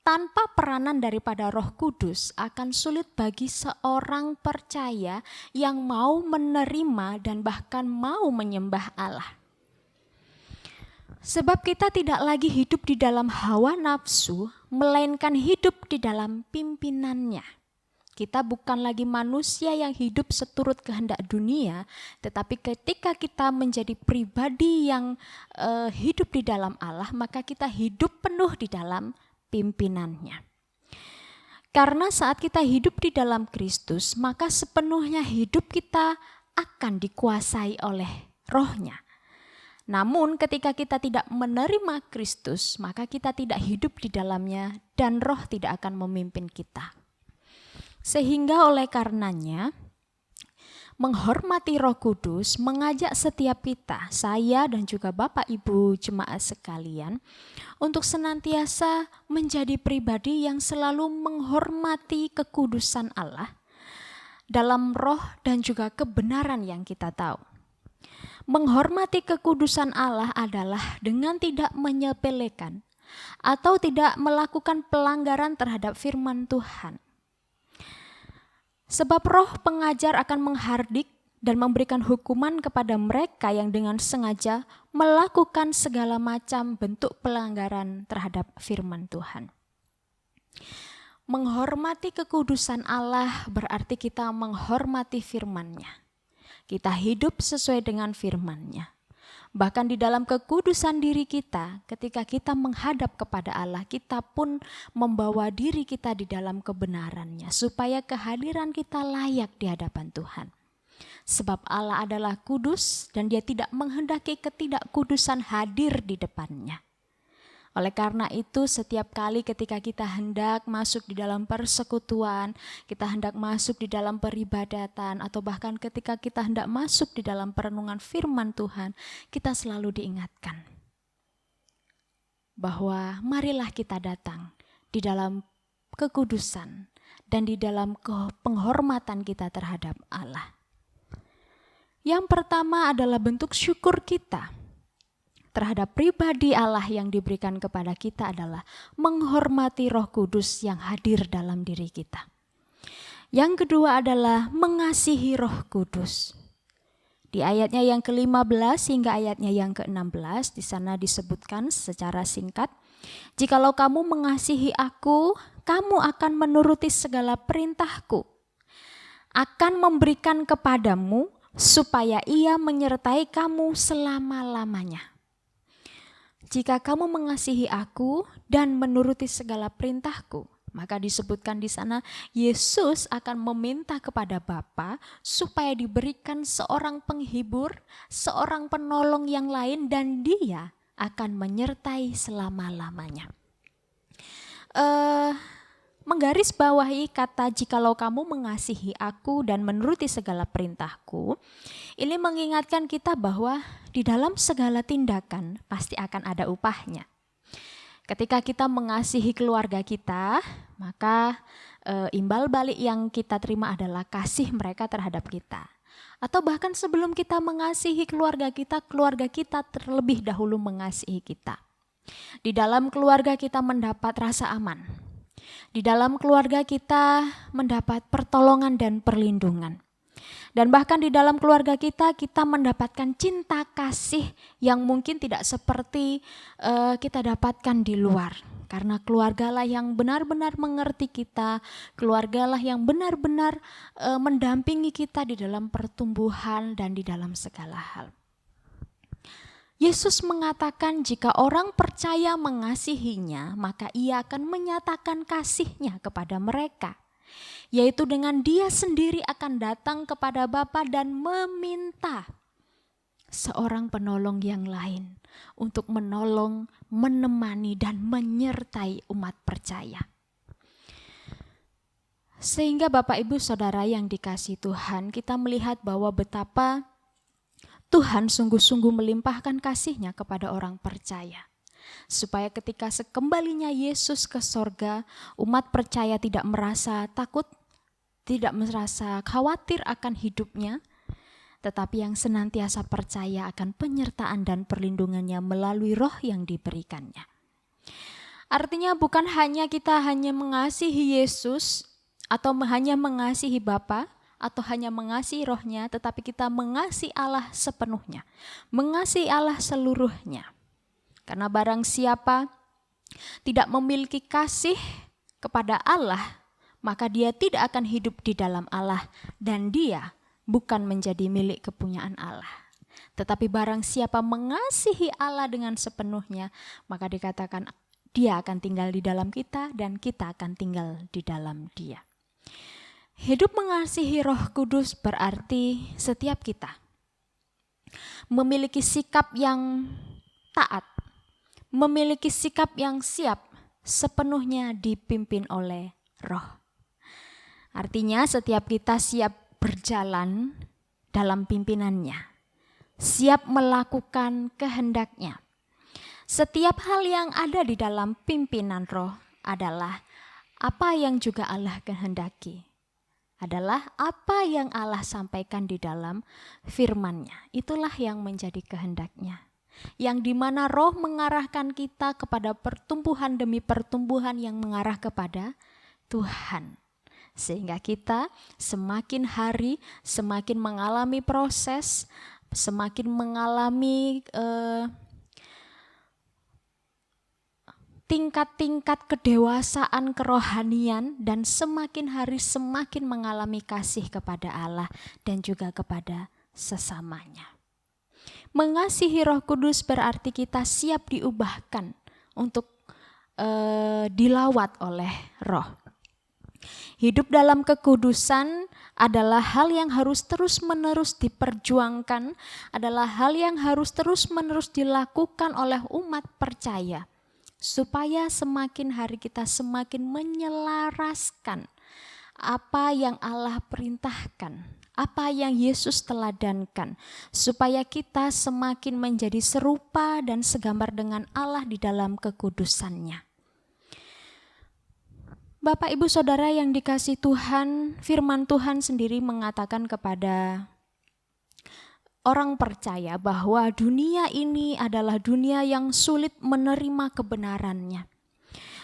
Tanpa peranan daripada Roh Kudus akan sulit bagi seorang percaya yang mau menerima dan bahkan mau menyembah Allah. Sebab kita tidak lagi hidup di dalam hawa nafsu, melainkan hidup di dalam pimpinannya. Kita bukan lagi manusia yang hidup seturut kehendak dunia, tetapi ketika kita menjadi pribadi yang hidup di dalam Allah, maka kita hidup penuh di dalam pimpinannya. Karena saat kita hidup di dalam Kristus, maka sepenuhnya hidup kita akan dikuasai oleh Roh-Nya. Namun ketika kita tidak menerima Kristus, maka kita tidak hidup di dalamnya dan Roh tidak akan memimpin kita. Sehingga oleh karenanya, menghormati Roh Kudus mengajak setiap kita, saya dan juga Bapak Ibu jemaat sekalian, untuk senantiasa menjadi pribadi yang selalu menghormati kekudusan Allah dalam roh dan juga kebenaran yang kita tahu. Menghormati kekudusan Allah adalah dengan tidak menyepelekan, atau tidak melakukan pelanggaran terhadap firman Tuhan. Sebab roh pengajar akan menghardik dan memberikan hukuman kepada mereka yang dengan sengaja melakukan segala macam bentuk pelanggaran terhadap firman Tuhan. Menghormati kekudusan Allah berarti kita menghormati firman-Nya. Kita hidup sesuai dengan firman-Nya. Bahkan di dalam kekudusan diri kita, ketika kita menghadap kepada Allah, kita pun membawa diri kita di dalam kebenaran-Nya, supaya kehadiran kita layak di hadapan Tuhan. Sebab Allah adalah kudus dan Dia tidak menghendaki ketidakkudusan hadir di depan-Nya. Oleh karena itu, setiap kali ketika kita hendak masuk di dalam persekutuan, kita hendak masuk di dalam peribadatan, atau bahkan ketika kita hendak masuk di dalam perenungan firman Tuhan, kita selalu diingatkan bahwa marilah kita datang di dalam kekudusan dan di dalam penghormatan kita terhadap Allah. Yang pertama adalah bentuk syukur kita terhadap pribadi Allah yang diberikan kepada kita adalah menghormati Roh Kudus yang hadir dalam diri kita. Yang kedua adalah mengasihi Roh Kudus. Di ayatnya yang ke-15 hingga ayatnya yang ke-16 di sana disebutkan secara singkat, "Jikalau kamu mengasihi aku, kamu akan menuruti segala perintahku. Akan memberikan kepadamu supaya ia menyertai kamu selama-lamanya." Jika kamu mengasihi aku dan menuruti segala perintahku, maka disebutkan di sana Yesus akan meminta kepada Bapa supaya diberikan seorang penghibur, seorang penolong yang lain, dan Dia akan menyertai selama-lamanya. Menggarisbawahi kata "jikalau kamu mengasihi aku dan menuruti segala perintahku", ini mengingatkan kita bahwa di dalam segala tindakan pasti akan ada upahnya. Ketika kita mengasihi keluarga kita, maka imbal balik yang kita terima adalah kasih mereka terhadap kita. Atau bahkan sebelum kita mengasihi keluarga kita terlebih dahulu mengasihi kita. Di dalam keluarga kita mendapat rasa aman. Di dalam keluarga kita mendapat pertolongan dan perlindungan. Dan bahkan di dalam keluarga kita mendapatkan cinta kasih yang mungkin tidak seperti kita dapatkan di luar. Karena keluargalah yang benar-benar mengerti kita, keluargalah yang benar-benar mendampingi kita di dalam pertumbuhan dan di dalam segala hal. Yesus mengatakan jika orang percaya mengasihinya, maka ia akan menyatakan kasihnya kepada mereka. Yaitu dengan Dia sendiri akan datang kepada Bapa dan meminta seorang penolong yang lain untuk menolong, menemani, dan menyertai umat percaya. Sehingga Bapak Ibu Saudara yang dikasihi Tuhan, kita melihat bahwa betapa Tuhan sungguh-sungguh melimpahkan kasih-Nya kepada orang percaya. Supaya ketika sekembalinya Yesus ke sorga, umat percaya tidak merasa takut, tidak merasa khawatir akan hidupnya, tetapi yang senantiasa percaya akan penyertaan dan perlindungannya melalui roh yang diberikannya. Artinya bukan hanya kita mengasihi Yesus, atau hanya mengasihi Bapa, atau hanya mengasihi rohnya, tetapi kita mengasihi Allah sepenuhnya, mengasihi Allah seluruhnya. Karena barang siapa tidak memiliki kasih kepada Allah, maka dia tidak akan hidup di dalam Allah dan dia bukan menjadi milik kepunyaan Allah. Tetapi barang siapa mengasihi Allah dengan sepenuhnya, maka dikatakan Dia akan tinggal di dalam kita dan kita akan tinggal di dalam Dia. Hidup mengasihi Roh Kudus berarti setiap kita memiliki sikap yang taat, memiliki sikap yang siap sepenuhnya dipimpin oleh Roh. Artinya setiap kita siap berjalan dalam pimpinannya, siap melakukan kehendak-Nya. Setiap hal yang ada di dalam pimpinan Roh adalah apa yang juga Allah kehendaki, adalah apa yang Allah sampaikan di dalam firman-Nya. Itulah yang menjadi kehendak-Nya. yang dimana roh mengarahkan kita kepada pertumbuhan demi pertumbuhan yang mengarah kepada Tuhan. Sehingga kita semakin hari semakin mengalami proses, semakin mengalami tingkat-tingkat kedewasaan kerohanian, dan semakin hari semakin mengalami kasih kepada Allah dan juga kepada sesamanya. Mengasihi Roh Kudus berarti kita siap diubahkan untuk dilawat oleh Roh. Hidup dalam kekudusan adalah hal yang harus terus-menerus diperjuangkan, adalah hal yang harus terus-menerus dilakukan oleh umat percaya, supaya semakin hari kita semakin menyelaraskan apa yang Allah perintahkan, apa yang Yesus teladankan, supaya kita semakin menjadi serupa dan segambar dengan Allah di dalam kekudusannya. Bapak, Ibu, Saudara yang dikasihi Tuhan, firman Tuhan sendiri mengatakan kepada orang percaya bahwa dunia ini adalah dunia yang sulit menerima kebenarannya.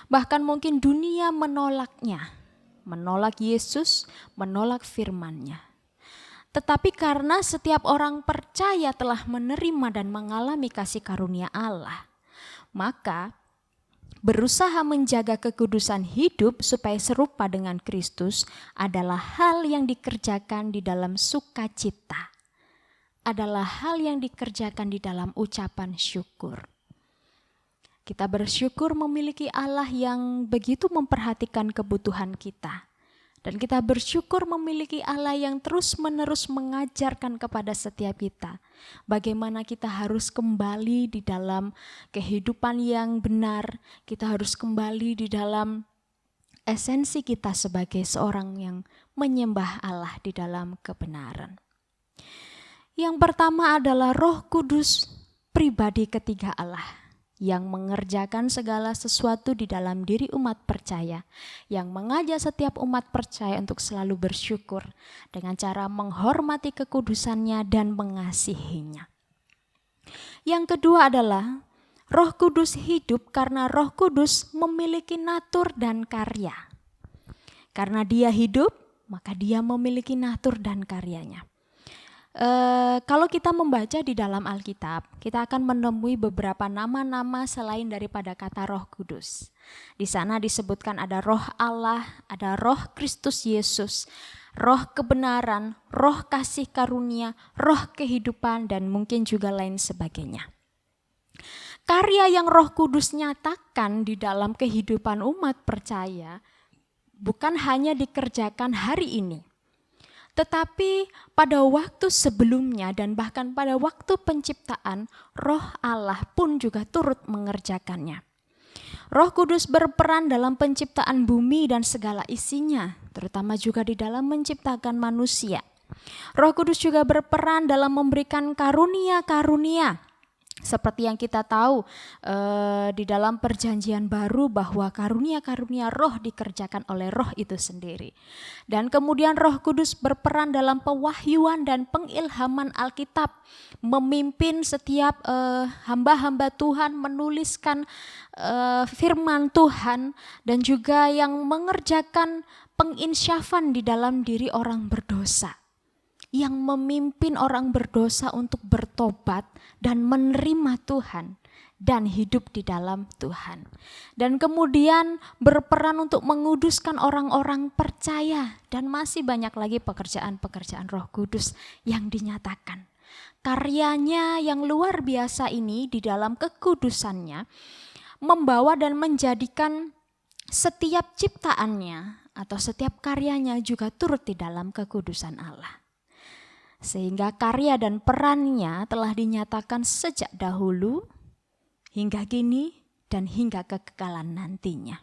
Bahkan mungkin dunia menolaknya, menolak Yesus, menolak firman-Nya. Tetapi karena setiap orang percaya telah menerima dan mengalami kasih karunia Allah, maka berusaha menjaga kekudusan hidup supaya serupa dengan Kristus adalah hal yang dikerjakan di dalam sukacita, adalah hal yang dikerjakan di dalam ucapan syukur. Kita bersyukur memiliki Allah yang begitu memperhatikan kebutuhan kita. Dan kita bersyukur memiliki Allah yang terus-menerus mengajarkan kepada setiap kita bagaimana kita harus kembali di dalam kehidupan yang benar, kita harus kembali di dalam esensi kita sebagai seorang yang menyembah Allah di dalam kebenaran. Yang pertama adalah Roh Kudus, pribadi ketiga Allah, yang mengerjakan segala sesuatu di dalam diri umat percaya, yang mengajak setiap umat percaya untuk selalu bersyukur dengan cara menghormati kekudusannya dan mengasihinya. Yang kedua adalah Roh Kudus hidup karena Roh Kudus memiliki natur dan karya. Karena Dia hidup, maka Dia memiliki natur dan karyanya. Kalau kita membaca di dalam Alkitab, kita akan menemui beberapa nama-nama selain daripada kata Roh Kudus. Di sana disebutkan ada Roh Allah, ada Roh Kristus Yesus, Roh kebenaran, Roh kasih karunia, Roh kehidupan, dan mungkin juga lain sebagainya. Karya yang Roh Kudus nyatakan di dalam kehidupan umat percaya bukan hanya dikerjakan hari ini, tetapi pada waktu sebelumnya dan bahkan pada waktu penciptaan, Roh Allah pun juga turut mengerjakannya. Roh Kudus berperan dalam penciptaan bumi dan segala isinya, terutama juga di dalam menciptakan manusia. Roh Kudus juga berperan dalam memberikan karunia-karunia. Seperti yang kita tahu di dalam perjanjian baru bahwa karunia-karunia roh dikerjakan oleh roh itu sendiri. Dan kemudian Roh Kudus berperan dalam pewahyuan dan pengilhaman Alkitab, memimpin setiap hamba-hamba Tuhan menuliskan firman Tuhan, dan juga yang mengerjakan penginsyafan di dalam diri orang berdosa, yang memimpin orang berdosa untuk bertobat dan menerima Tuhan dan hidup di dalam Tuhan. Dan kemudian berperan untuk menguduskan orang-orang percaya, dan masih banyak lagi pekerjaan-pekerjaan Roh Kudus yang dinyatakan. Karyanya yang luar biasa ini di dalam kekudusannya membawa dan menjadikan setiap ciptaannya atau setiap karyanya juga turut di dalam kekudusan Allah. Sehingga karya dan perannya telah dinyatakan sejak dahulu, hingga kini, dan hingga kekekalan nantinya.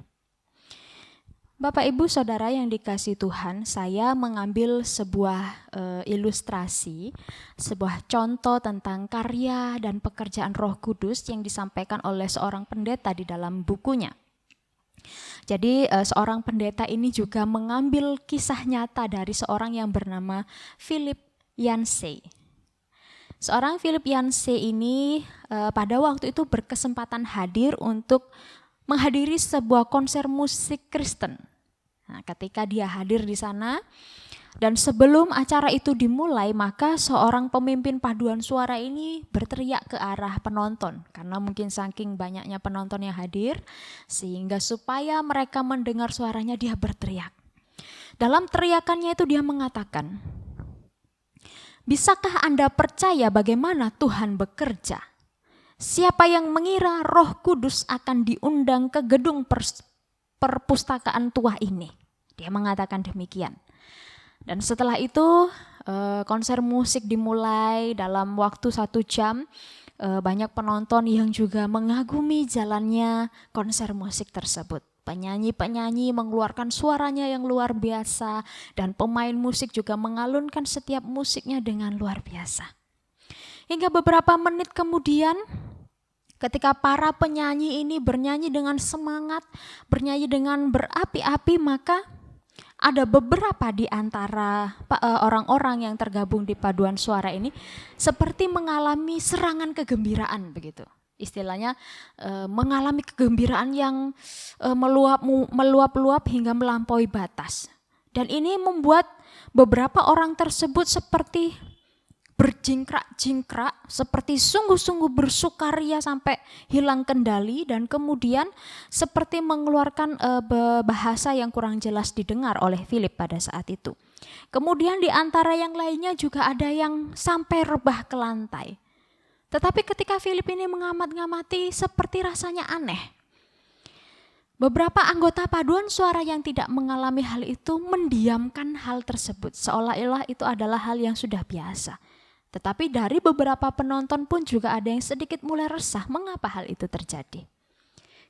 Bapak, Ibu, Saudara yang dikasihi Tuhan, saya mengambil sebuah ilustrasi, sebuah contoh tentang karya dan pekerjaan Roh Kudus yang disampaikan oleh seorang pendeta di dalam bukunya. Jadi seorang pendeta ini juga mengambil kisah nyata dari seorang yang bernama Philip Yancey. Seorang Philip Yancey ini pada waktu itu berkesempatan hadir untuk menghadiri sebuah konser musik Kristen. Nah, ketika dia hadir di sana dan sebelum acara itu dimulai, maka seorang pemimpin paduan suara ini berteriak ke arah penonton karena mungkin saking banyaknya penonton yang hadir, sehingga supaya mereka mendengar suaranya dia berteriak. Dalam teriakannya itu dia mengatakan, "Bisakah Anda percaya bagaimana Tuhan bekerja? Siapa yang mengira Roh Kudus akan diundang ke gedung perpustakaan tua ini?" Dia mengatakan demikian. Dan setelah itu konser musik dimulai dalam waktu 1 jam. Banyak penonton yang juga mengagumi jalannya konser musik tersebut. Penyanyi-penyanyi mengeluarkan suaranya yang luar biasa dan pemain musik juga mengalunkan setiap musiknya dengan luar biasa. Hingga beberapa menit kemudian ketika para penyanyi ini bernyanyi dengan semangat, bernyanyi dengan berapi-api, maka ada beberapa di antara orang-orang yang tergabung di paduan suara ini seperti mengalami serangan kegembiraan begitu. Istilahnya mengalami kegembiraan yang meluap-luap hingga melampaui batas. Dan ini membuat beberapa orang tersebut seperti berjingkrak-jingkrak, seperti sungguh-sungguh bersukaria sampai hilang kendali, dan kemudian seperti mengeluarkan bahasa yang kurang jelas didengar oleh Philip pada saat itu. Kemudian di antara yang lainnya juga ada yang sampai rebah ke lantai. Tetapi ketika Philip ini mengamati seperti rasanya aneh. Beberapa anggota paduan suara yang tidak mengalami hal itu mendiamkan hal tersebut, seolah-olah itu adalah hal yang sudah biasa. Tetapi dari beberapa penonton pun juga ada yang sedikit mulai resah mengapa hal itu terjadi.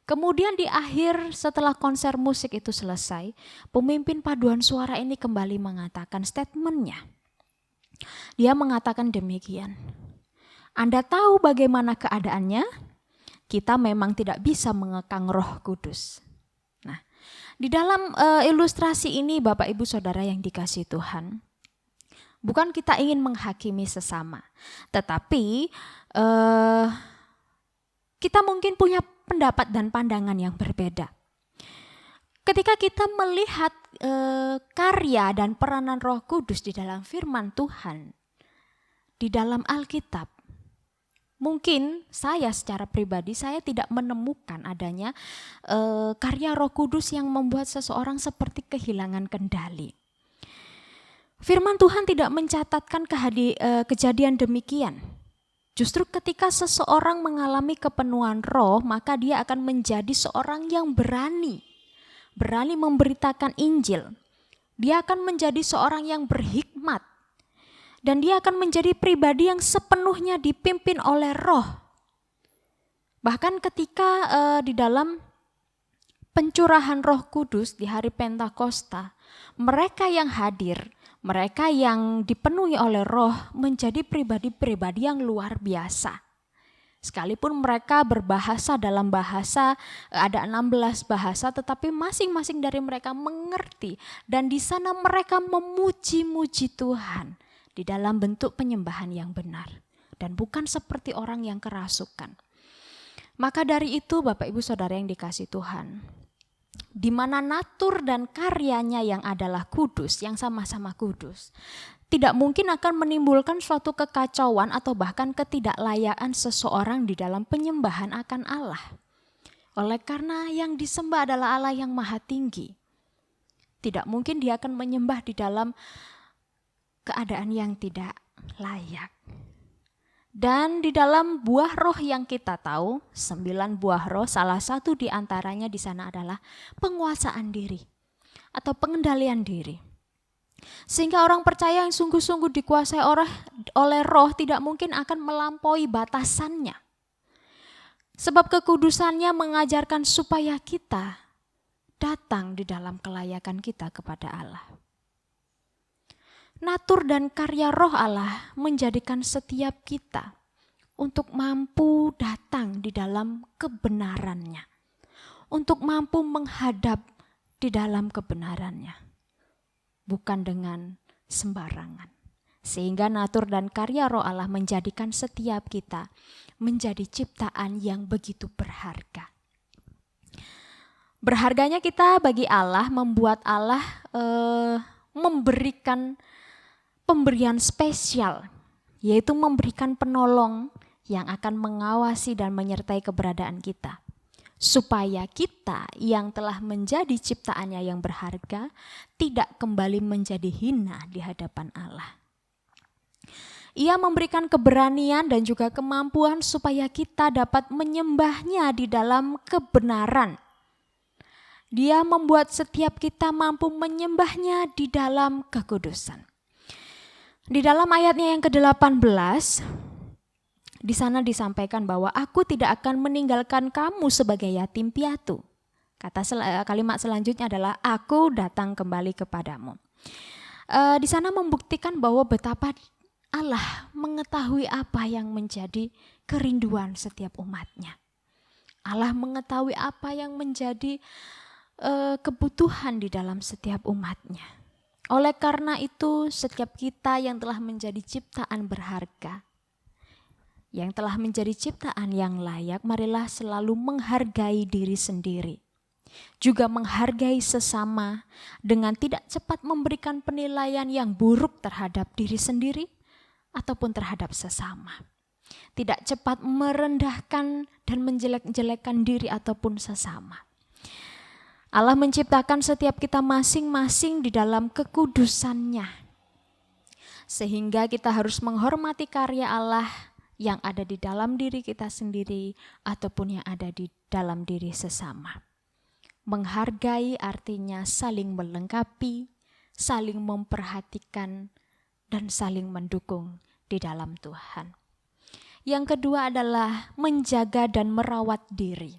Kemudian di akhir setelah konser musik itu selesai, pemimpin paduan suara ini kembali mengatakan statementnya. Dia mengatakan demikian, "Anda tahu bagaimana keadaannya? Kita memang tidak bisa mengekang Roh Kudus." Nah, di dalam ilustrasi ini Bapak Ibu Saudara yang dikasihi Tuhan, bukan kita ingin menghakimi sesama, tetapi kita mungkin punya pendapat dan pandangan yang berbeda. Ketika kita melihat karya dan peranan Roh Kudus di dalam firman Tuhan, di dalam Alkitab, mungkin saya secara pribadi saya tidak menemukan adanya karya Roh Kudus yang membuat seseorang seperti kehilangan kendali. Firman Tuhan tidak mencatatkan kejadian demikian. Justru ketika seseorang mengalami kepenuhan roh, maka dia akan menjadi seorang yang berani memberitakan Injil. Dia akan menjadi seorang yang berhikmat. Dan dia akan menjadi pribadi yang sepenuhnya dipimpin oleh Roh. Bahkan ketika di dalam pencurahan Roh Kudus di hari Pentakosta, mereka yang hadir, mereka yang dipenuhi oleh Roh menjadi pribadi-pribadi yang luar biasa. Sekalipun mereka berbahasa dalam bahasa, ada 16 bahasa, tetapi masing-masing dari mereka mengerti. Dan di sana mereka memuji-muji Tuhan di dalam bentuk penyembahan yang benar. Dan bukan seperti orang yang kerasukan. Maka dari itu Bapak Ibu Saudara yang dikasihi Tuhan, di mana natur dan karyanya yang adalah kudus, yang sama-sama kudus, tidak mungkin akan menimbulkan suatu kekacauan atau bahkan ketidaklayakan seseorang di dalam penyembahan akan Allah. Oleh karena yang disembah adalah Allah yang maha tinggi, tidak mungkin dia akan menyembah di dalam keadaan yang tidak layak. Dan di dalam buah roh yang kita tahu, 9 buah roh, salah satu di antaranya di sana adalah penguasaan diri atau pengendalian diri. Sehingga orang percaya yang sungguh-sungguh dikuasai oleh roh tidak mungkin akan melampaui batasannya. Sebab kekudusannya mengajarkan supaya kita datang di dalam kelayakan kita kepada Allah. Natur dan karya roh Allah menjadikan setiap kita untuk mampu datang di dalam kebenarannya. Untuk mampu menghadap di dalam kebenarannya. Bukan dengan sembarangan. Sehingga natur dan karya Roh Allah menjadikan setiap kita menjadi ciptaan yang begitu berharga. Berharganya kita bagi Allah membuat Allah memberikan pemberian spesial, yaitu memberikan penolong yang akan mengawasi dan menyertai keberadaan kita. Supaya kita yang telah menjadi ciptaannya yang berharga tidak kembali menjadi hina di hadapan Allah. Ia memberikan keberanian dan juga kemampuan supaya kita dapat menyembahnya di dalam kebenaran. Dia membuat setiap kita mampu menyembahnya di dalam kekudusan. Di dalam ayatnya yang ke-18, di sana disampaikan bahwa aku tidak akan meninggalkan kamu sebagai yatim piatu. Kalimat selanjutnya adalah aku datang kembali kepadamu. Di sana membuktikan bahwa betapa Allah mengetahui apa yang menjadi kerinduan setiap umatnya. Allah mengetahui apa yang menjadi kebutuhan di dalam setiap umatnya. Oleh karena itu, setiap kita yang telah menjadi ciptaan berharga, yang telah menjadi ciptaan yang layak, marilah selalu menghargai diri sendiri. Juga menghargai sesama dengan tidak cepat memberikan penilaian yang buruk terhadap diri sendiri ataupun terhadap sesama. Tidak cepat merendahkan dan menjelek-jelekan diri ataupun sesama. Allah menciptakan setiap kita masing-masing di dalam kekudusannya. Sehingga kita harus menghormati karya Allah yang ada di dalam diri kita sendiri ataupun yang ada di dalam diri sesama. Menghargai artinya saling melengkapi, saling memperhatikan, dan saling mendukung di dalam Tuhan. Yang kedua adalah menjaga dan merawat diri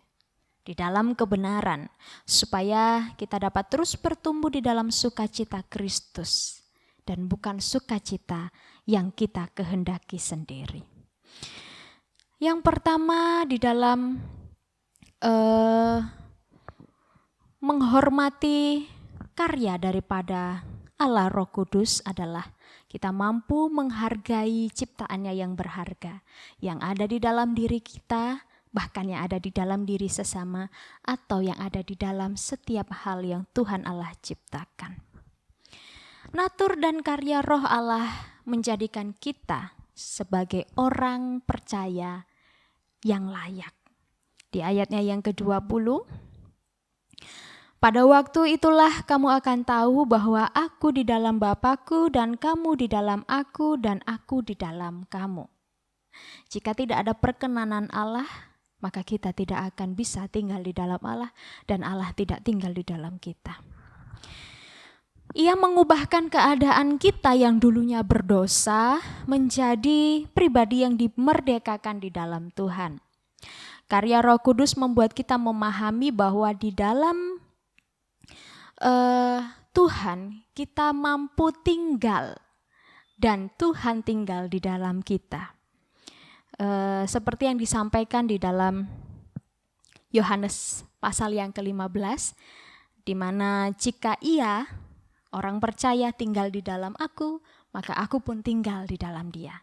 di dalam kebenaran, supaya kita dapat terus bertumbuh di dalam sukacita Kristus dan bukan sukacita yang kita kehendaki sendiri. Yang pertama di dalam menghormati karya daripada Allah Roh Kudus adalah kita mampu menghargai ciptaannya yang berharga, yang ada di dalam diri kita, bahkan yang ada di dalam diri sesama, atau yang ada di dalam setiap hal yang Tuhan Allah ciptakan. Natur dan karya Roh Allah menjadikan kita sebagai orang percaya yang layak. Di ayatnya yang ke-20, pada waktu itulah kamu akan tahu bahwa aku di dalam Bapa-Ku dan kamu di dalam aku dan aku di dalam kamu. Jika tidak ada perkenanan Allah, maka kita tidak akan bisa tinggal di dalam Allah dan Allah tidak tinggal di dalam kita. Ia mengubahkan keadaan kita yang dulunya berdosa menjadi pribadi yang dimerdekakan di dalam Tuhan. Karya Roh Kudus membuat kita memahami bahwa di dalam Tuhan kita mampu tinggal dan Tuhan tinggal di dalam kita. Seperti yang disampaikan di dalam Yohanes pasal yang ke-15, di mana jika ia, orang percaya, tinggal di dalam aku, maka aku pun tinggal di dalam dia.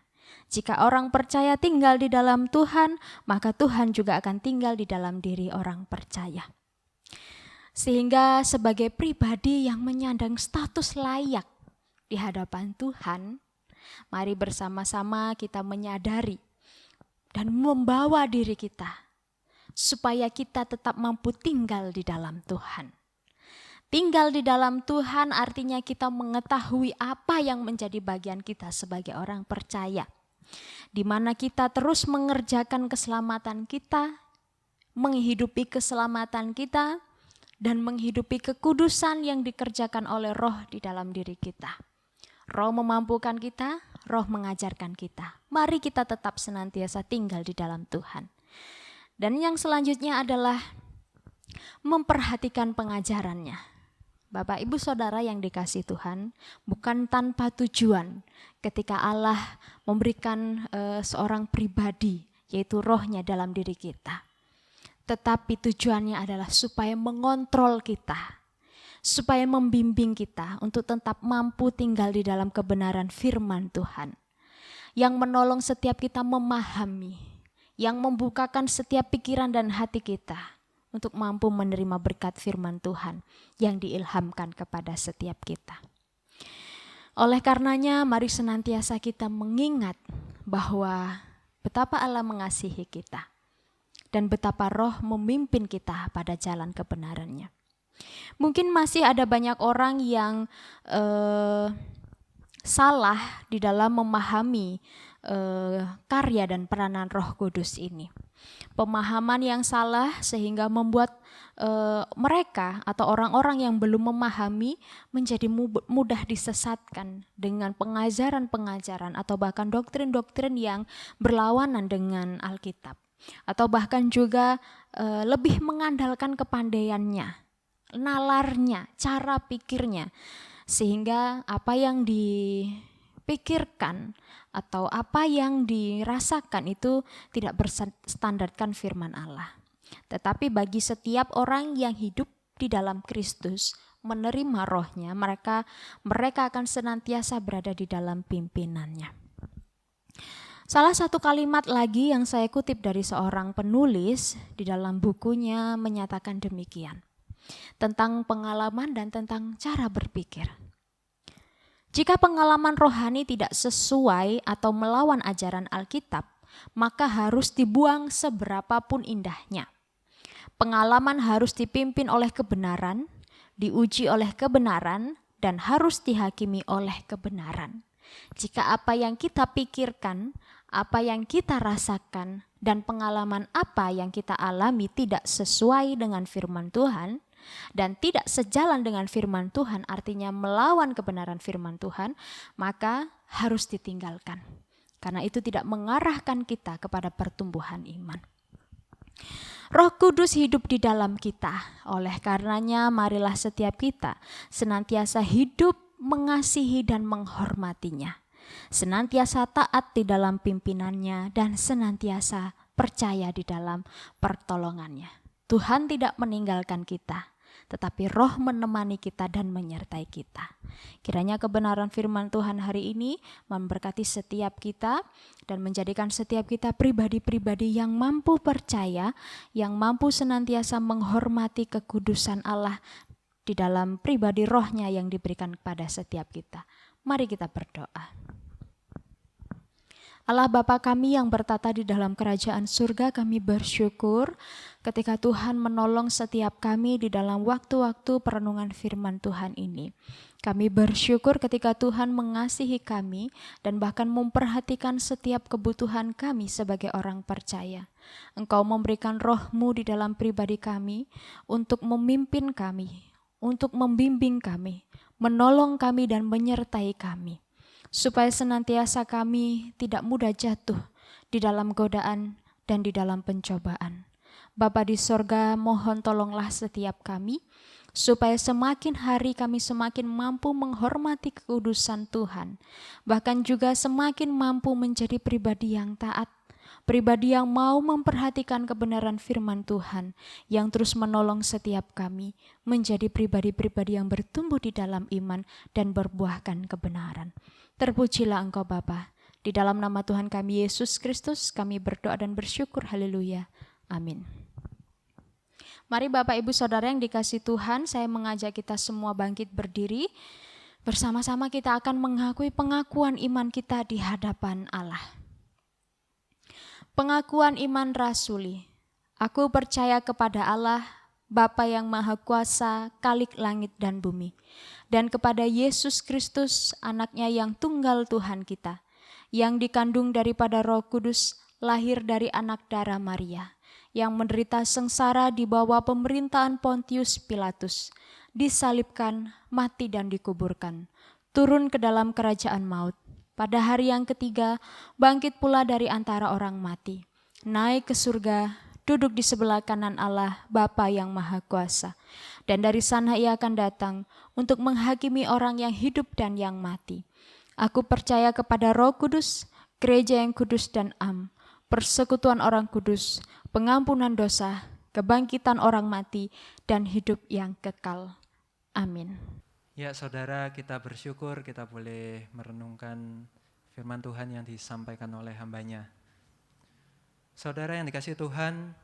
Jika orang percaya tinggal di dalam Tuhan, maka Tuhan juga akan tinggal di dalam diri orang percaya. Sehingga sebagai pribadi yang menyandang status layak di hadapan Tuhan, mari bersama-sama kita menyadari dan membawa diri kita supaya kita tetap mampu tinggal di dalam Tuhan. Tinggal di dalam Tuhan artinya kita mengetahui apa yang menjadi bagian kita sebagai orang percaya, di mana kita terus mengerjakan keselamatan kita, menghidupi keselamatan kita, dan menghidupi kekudusan yang dikerjakan oleh Roh di dalam diri kita. Roh memampukan kita, Roh mengajarkan kita. Mari kita tetap senantiasa tinggal di dalam Tuhan. Dan yang selanjutnya adalah memperhatikan pengajarannya. Bapak, Ibu, Saudara yang dikasihi Tuhan, bukan tanpa tujuan ketika Allah memberikan seorang pribadi, yaitu Roh-Nya dalam diri kita. Tetapi tujuannya adalah supaya mengontrol kita, supaya membimbing kita untuk tetap mampu tinggal di dalam kebenaran firman Tuhan, yang menolong setiap kita memahami, yang membukakan setiap pikiran dan hati kita untuk mampu menerima berkat firman Tuhan yang diilhamkan kepada setiap kita. Oleh karenanya, mari senantiasa kita mengingat bahwa betapa Allah mengasihi kita dan betapa Roh memimpin kita pada jalan kebenarannya. Mungkin masih ada banyak orang yang salah di dalam memahami karya dan peranan Roh Kudus ini. Pemahaman yang salah sehingga membuat mereka atau orang-orang yang belum memahami menjadi mudah disesatkan dengan pengajaran-pengajaran atau bahkan doktrin-doktrin yang berlawanan dengan Alkitab. Atau bahkan juga lebih mengandalkan kepandaiannya, nalarnya, cara pikirnya, sehingga apa yang dipikirkan atau apa yang dirasakan itu tidak berstandarkan firman Allah. Tetapi bagi setiap orang yang hidup di dalam Kristus, menerima Rohnya, mereka akan senantiasa berada di dalam pimpinannya. Salah satu kalimat lagi yang saya kutip dari seorang penulis di dalam bukunya menyatakan demikian, tentang pengalaman dan tentang cara berpikir. Jika pengalaman rohani tidak sesuai atau melawan ajaran Alkitab, maka harus dibuang seberapapun indahnya. Pengalaman harus dipimpin oleh kebenaran, diuji oleh kebenaran, dan harus dihakimi oleh kebenaran. Jika apa yang kita pikirkan, apa yang kita rasakan, dan pengalaman apa yang kita alami tidak sesuai dengan firman Tuhan, dan tidak sejalan dengan firman Tuhan, artinya melawan kebenaran firman Tuhan, maka harus ditinggalkan. Karena itu tidak mengarahkan kita kepada pertumbuhan iman. Roh Kudus hidup di dalam kita. Oleh karenanya marilah setiap kita senantiasa hidup mengasihi dan menghormatinya. Senantiasa taat di dalam pimpinannya dan senantiasa percaya di dalam pertolongannya. Tuhan tidak meninggalkan kita, tetapi Roh menemani kita dan menyertai kita. Kiranya kebenaran firman Tuhan hari ini memberkati setiap kita dan menjadikan setiap kita pribadi-pribadi yang mampu percaya, yang mampu senantiasa menghormati kekudusan Allah di dalam pribadi Rohnya yang diberikan kepada setiap kita. Mari kita berdoa. Allah Bapa kami yang bertata di dalam kerajaan surga, kami bersyukur ketika Tuhan menolong setiap kami di dalam waktu-waktu perenungan firman Tuhan ini. Kami bersyukur ketika Tuhan mengasihi kami dan bahkan memperhatikan setiap kebutuhan kami sebagai orang percaya. Engkau memberikan Roh-Mu di dalam pribadi kami untuk memimpin kami, untuk membimbing kami, menolong kami dan menyertai kami. Supaya senantiasa kami tidak mudah jatuh di dalam godaan dan di dalam pencobaan. Bapa di sorga, mohon tolonglah setiap kami, supaya semakin hari kami semakin mampu menghormati kekudusan Tuhan, bahkan juga semakin mampu menjadi pribadi yang taat, pribadi yang mau memperhatikan kebenaran firman Tuhan, yang terus menolong setiap kami menjadi pribadi-pribadi yang bertumbuh di dalam iman dan berbuahkan kebenaran. Terpujilah Engkau Bapa. Di dalam nama Tuhan kami Yesus Kristus kami berdoa dan bersyukur. Haleluya. Amin. Mari Bapak Ibu Saudara yang dikasihi Tuhan, saya mengajak kita semua bangkit berdiri. Bersama-sama kita akan mengakui pengakuan iman kita di hadapan Allah. Pengakuan iman rasuli. Aku percaya kepada Allah, Bapa yang Maha Kuasa, Khalik langit dan bumi, dan kepada Yesus Kristus, anaknya yang tunggal Tuhan kita, yang dikandung daripada Roh Kudus, lahir dari anak darah Maria, yang menderita sengsara di bawah pemerintahan Pontius Pilatus, disalibkan, mati dan dikuburkan, turun ke dalam kerajaan maut. Pada hari yang ketiga, bangkit pula dari antara orang mati, naik ke surga, duduk di sebelah kanan Allah, Bapa yang Maha Kuasa. Dan dari sana ia akan datang untuk menghakimi orang yang hidup dan yang mati. Aku percaya kepada Roh Kudus, gereja yang kudus dan am, persekutuan orang kudus, pengampunan dosa, kebangkitan orang mati, dan hidup yang kekal. Amin. Ya saudara, kita bersyukur kita boleh merenungkan firman Tuhan yang disampaikan oleh hambanya. Saudara yang dikasihi Tuhan,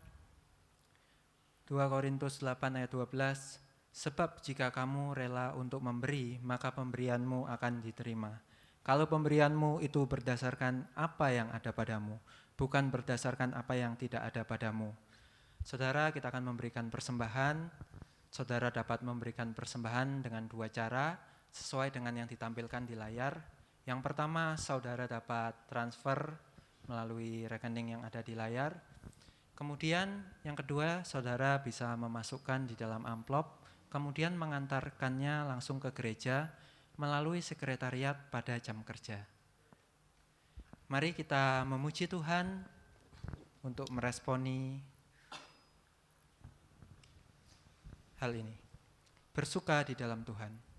2 Korintus 8 ayat 12, sebab jika kamu rela untuk memberi, maka pemberianmu akan diterima. Kalau pemberianmu itu berdasarkan apa yang ada padamu, bukan berdasarkan apa yang tidak ada padamu. Saudara, kita akan memberikan persembahan. Saudara dapat memberikan persembahan dengan 2 cara sesuai dengan yang ditampilkan di layar. Yang pertama, saudara dapat transfer melalui rekening yang ada di layar. Kemudian yang kedua, saudara bisa memasukkan di dalam amplop, kemudian mengantarkannya langsung ke gereja melalui sekretariat pada jam kerja. Mari kita memuji Tuhan untuk meresponi hal ini. Bersuka di dalam Tuhan.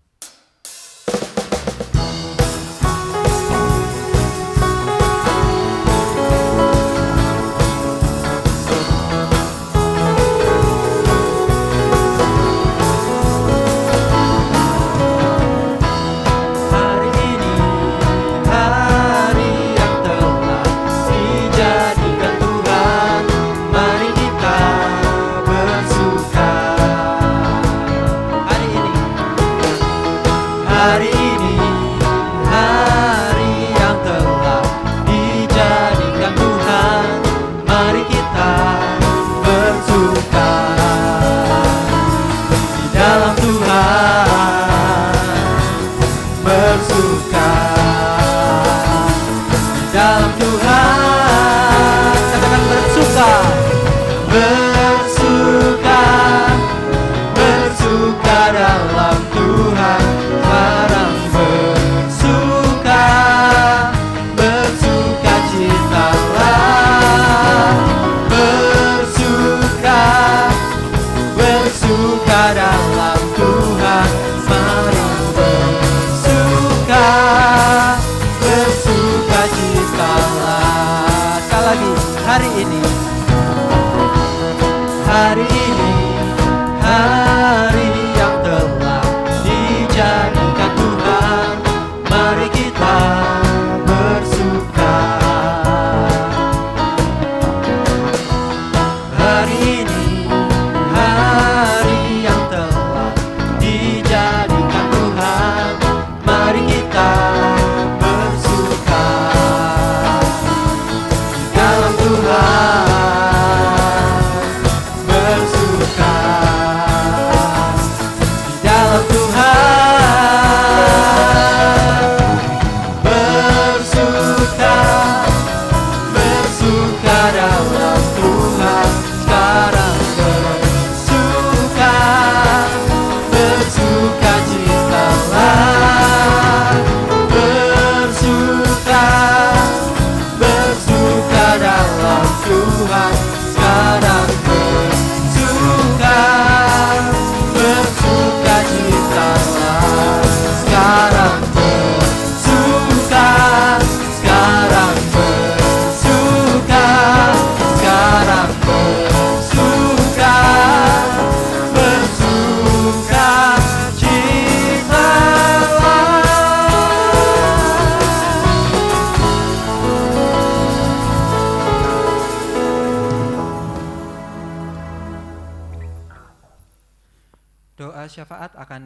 Doa syafaat akan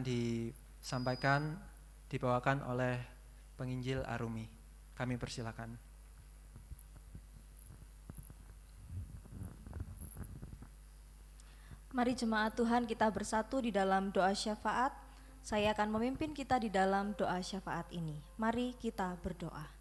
dibawakan oleh penginjil Arumi. Kami persilakan. Mari jemaat Tuhan kita bersatu di dalam doa syafaat. Saya akan memimpin kita di dalam doa syafaat ini. Mari kita berdoa.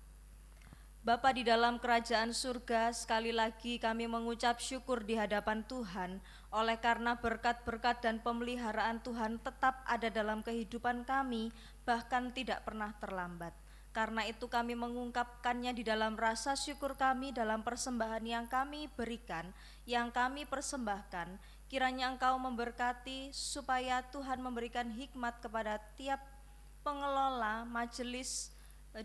Bapa di dalam kerajaan surga, sekali lagi kami mengucap syukur di hadapan Tuhan oleh karena berkat-berkat dan pemeliharaan Tuhan tetap ada dalam kehidupan kami, bahkan tidak pernah terlambat. Karena itu kami mengungkapkannya di dalam rasa syukur kami dalam persembahan yang kami berikan, yang kami persembahkan. Kiranya Engkau memberkati supaya Tuhan memberikan hikmat kepada tiap pengelola majelis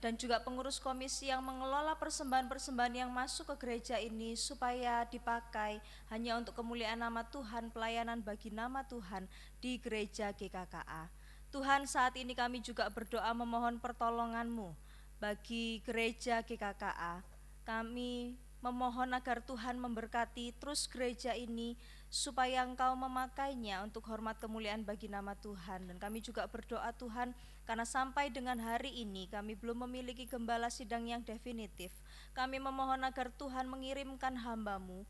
dan juga pengurus komisi yang mengelola persembahan-persembahan yang masuk ke gereja ini supaya dipakai hanya untuk kemuliaan nama Tuhan, pelayanan bagi nama Tuhan di gereja GKKA. Tuhan, saat ini kami juga berdoa memohon pertolongan-Mu bagi gereja GKKA. Kami memohon agar Tuhan memberkati terus gereja ini supaya Engkau memakainya untuk hormat kemuliaan bagi nama Tuhan. Dan kami juga berdoa Tuhan, karena sampai dengan hari ini kami belum memiliki gembala sidang yang definitif. Kami memohon agar Tuhan mengirimkan hamba-Mu,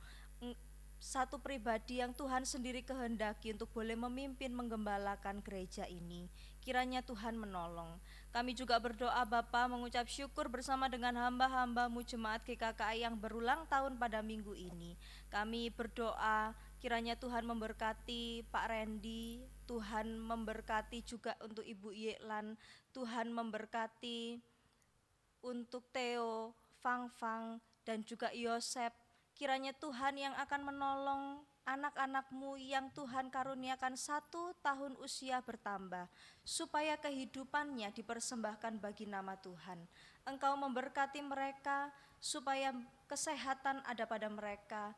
satu pribadi yang Tuhan sendiri kehendaki untuk boleh memimpin menggembalakan gereja ini. Kiranya Tuhan menolong. Kami juga berdoa Bapa, mengucap syukur bersama dengan hamba-hamba-Mu jemaat GKKA yang berulang tahun pada minggu ini. Kami berdoa kiranya Tuhan memberkati Pak Randy, Tuhan memberkati juga untuk Ibu Yeklan, Tuhan memberkati untuk Theo, Fang, dan juga Yosep. Kiranya Tuhan yang akan menolong anak-anak-Mu yang Tuhan karuniakan 1 tahun usia bertambah, supaya kehidupannya dipersembahkan bagi nama Tuhan. Engkau memberkati mereka, supaya kesehatan ada pada mereka.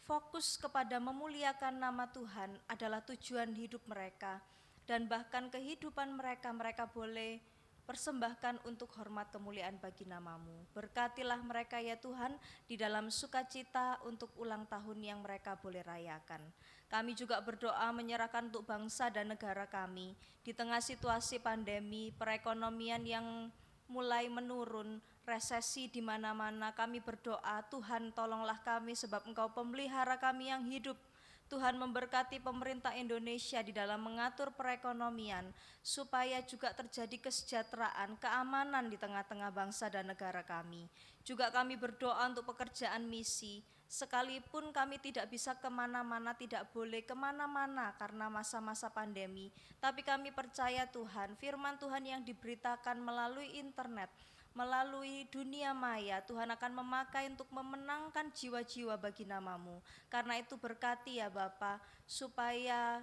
Fokus kepada memuliakan nama Tuhan adalah tujuan hidup mereka, dan bahkan kehidupan mereka boleh persembahkan untuk hormat kemuliaan bagi nama-Mu. Berkatilah mereka ya Tuhan di dalam sukacita untuk ulang tahun yang mereka boleh rayakan. Kami juga berdoa menyerahkan untuk bangsa dan negara kami di tengah situasi pandemi, perekonomian yang mulai menurun, resesi di mana-mana. Kami berdoa Tuhan tolonglah kami sebab Engkau pemelihara kami yang hidup. Tuhan memberkati pemerintah Indonesia di dalam mengatur perekonomian supaya juga terjadi kesejahteraan, keamanan di tengah-tengah bangsa dan negara kami. Juga kami berdoa untuk pekerjaan misi, sekalipun kami tidak bisa kemana-mana, tidak boleh kemana-mana karena masa-masa pandemi, tapi kami percaya Tuhan, firman Tuhan yang diberitakan melalui internet, melalui dunia maya, Tuhan akan memakai untuk memenangkan jiwa-jiwa bagi nama-Mu. Karena itu berkati ya Bapa, supaya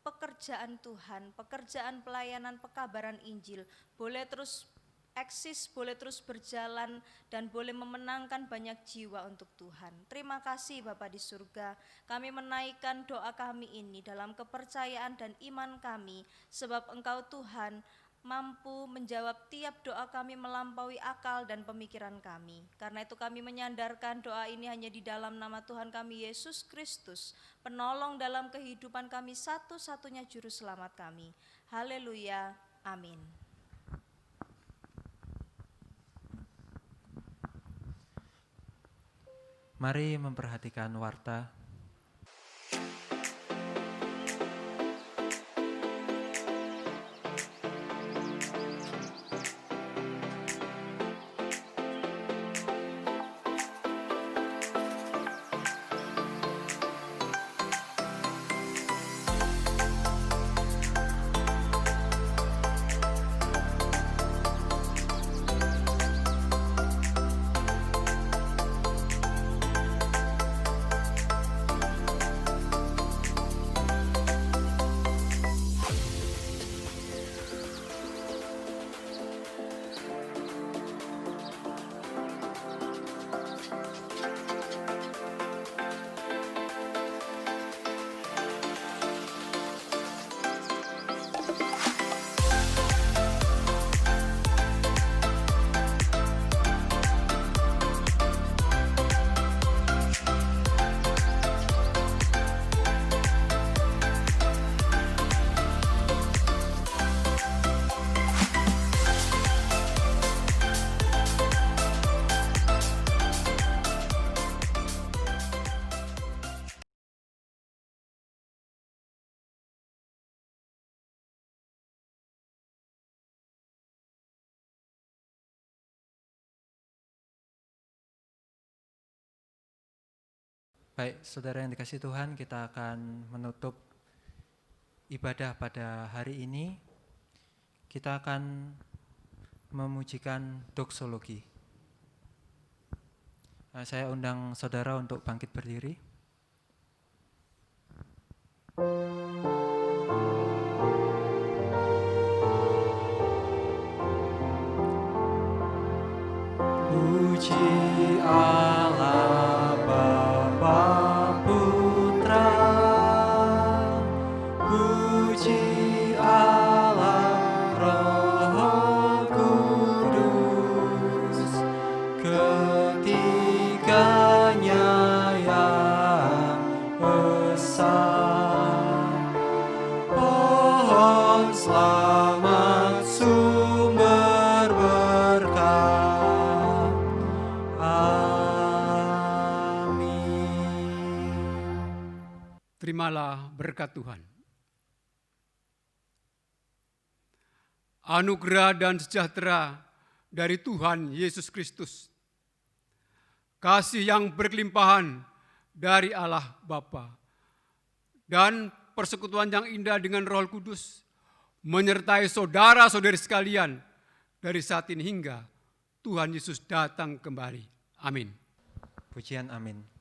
pekerjaan Tuhan, pekerjaan pelayanan pekabaran Injil boleh terus eksis, boleh terus berjalan, dan boleh memenangkan banyak jiwa untuk Tuhan. Terima kasih Bapa di surga, kami menaikkan doa kami ini dalam kepercayaan dan iman kami, sebab Engkau Tuhan mampu menjawab tiap doa kami melampaui akal dan pemikiran kami. Karena itu kami menyandarkan doa ini hanya di dalam nama Tuhan kami Yesus Kristus, penolong dalam kehidupan kami, satu-satunya juru selamat kami. Haleluya, amin. Mari memperhatikan warta. Baik, saudara yang dikasihi Tuhan, kita akan menutup ibadah pada hari ini. Kita akan memujikan doksologi. Saya undang saudara untuk bangkit berdiri. Puji Allah Bapa Putra, puji Allah selamat, sumber berkat. Amin. Terimalah berkat Tuhan. Anugerah dan sejahtera dari Tuhan Yesus Kristus, kasih yang berkelimpahan dari Allah Bapa, dan persekutuan yang indah dengan Roh Kudus menyertai saudara-saudari sekalian dari saat ini hingga Tuhan Yesus datang kembali. Amin. Pujian amin.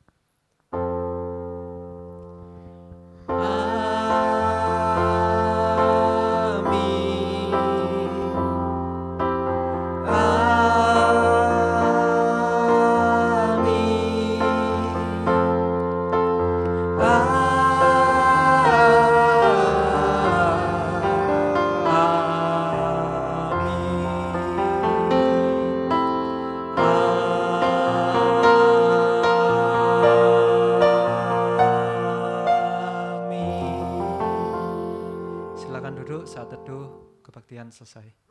Silakan duduk, saat teduh kebaktian selesai.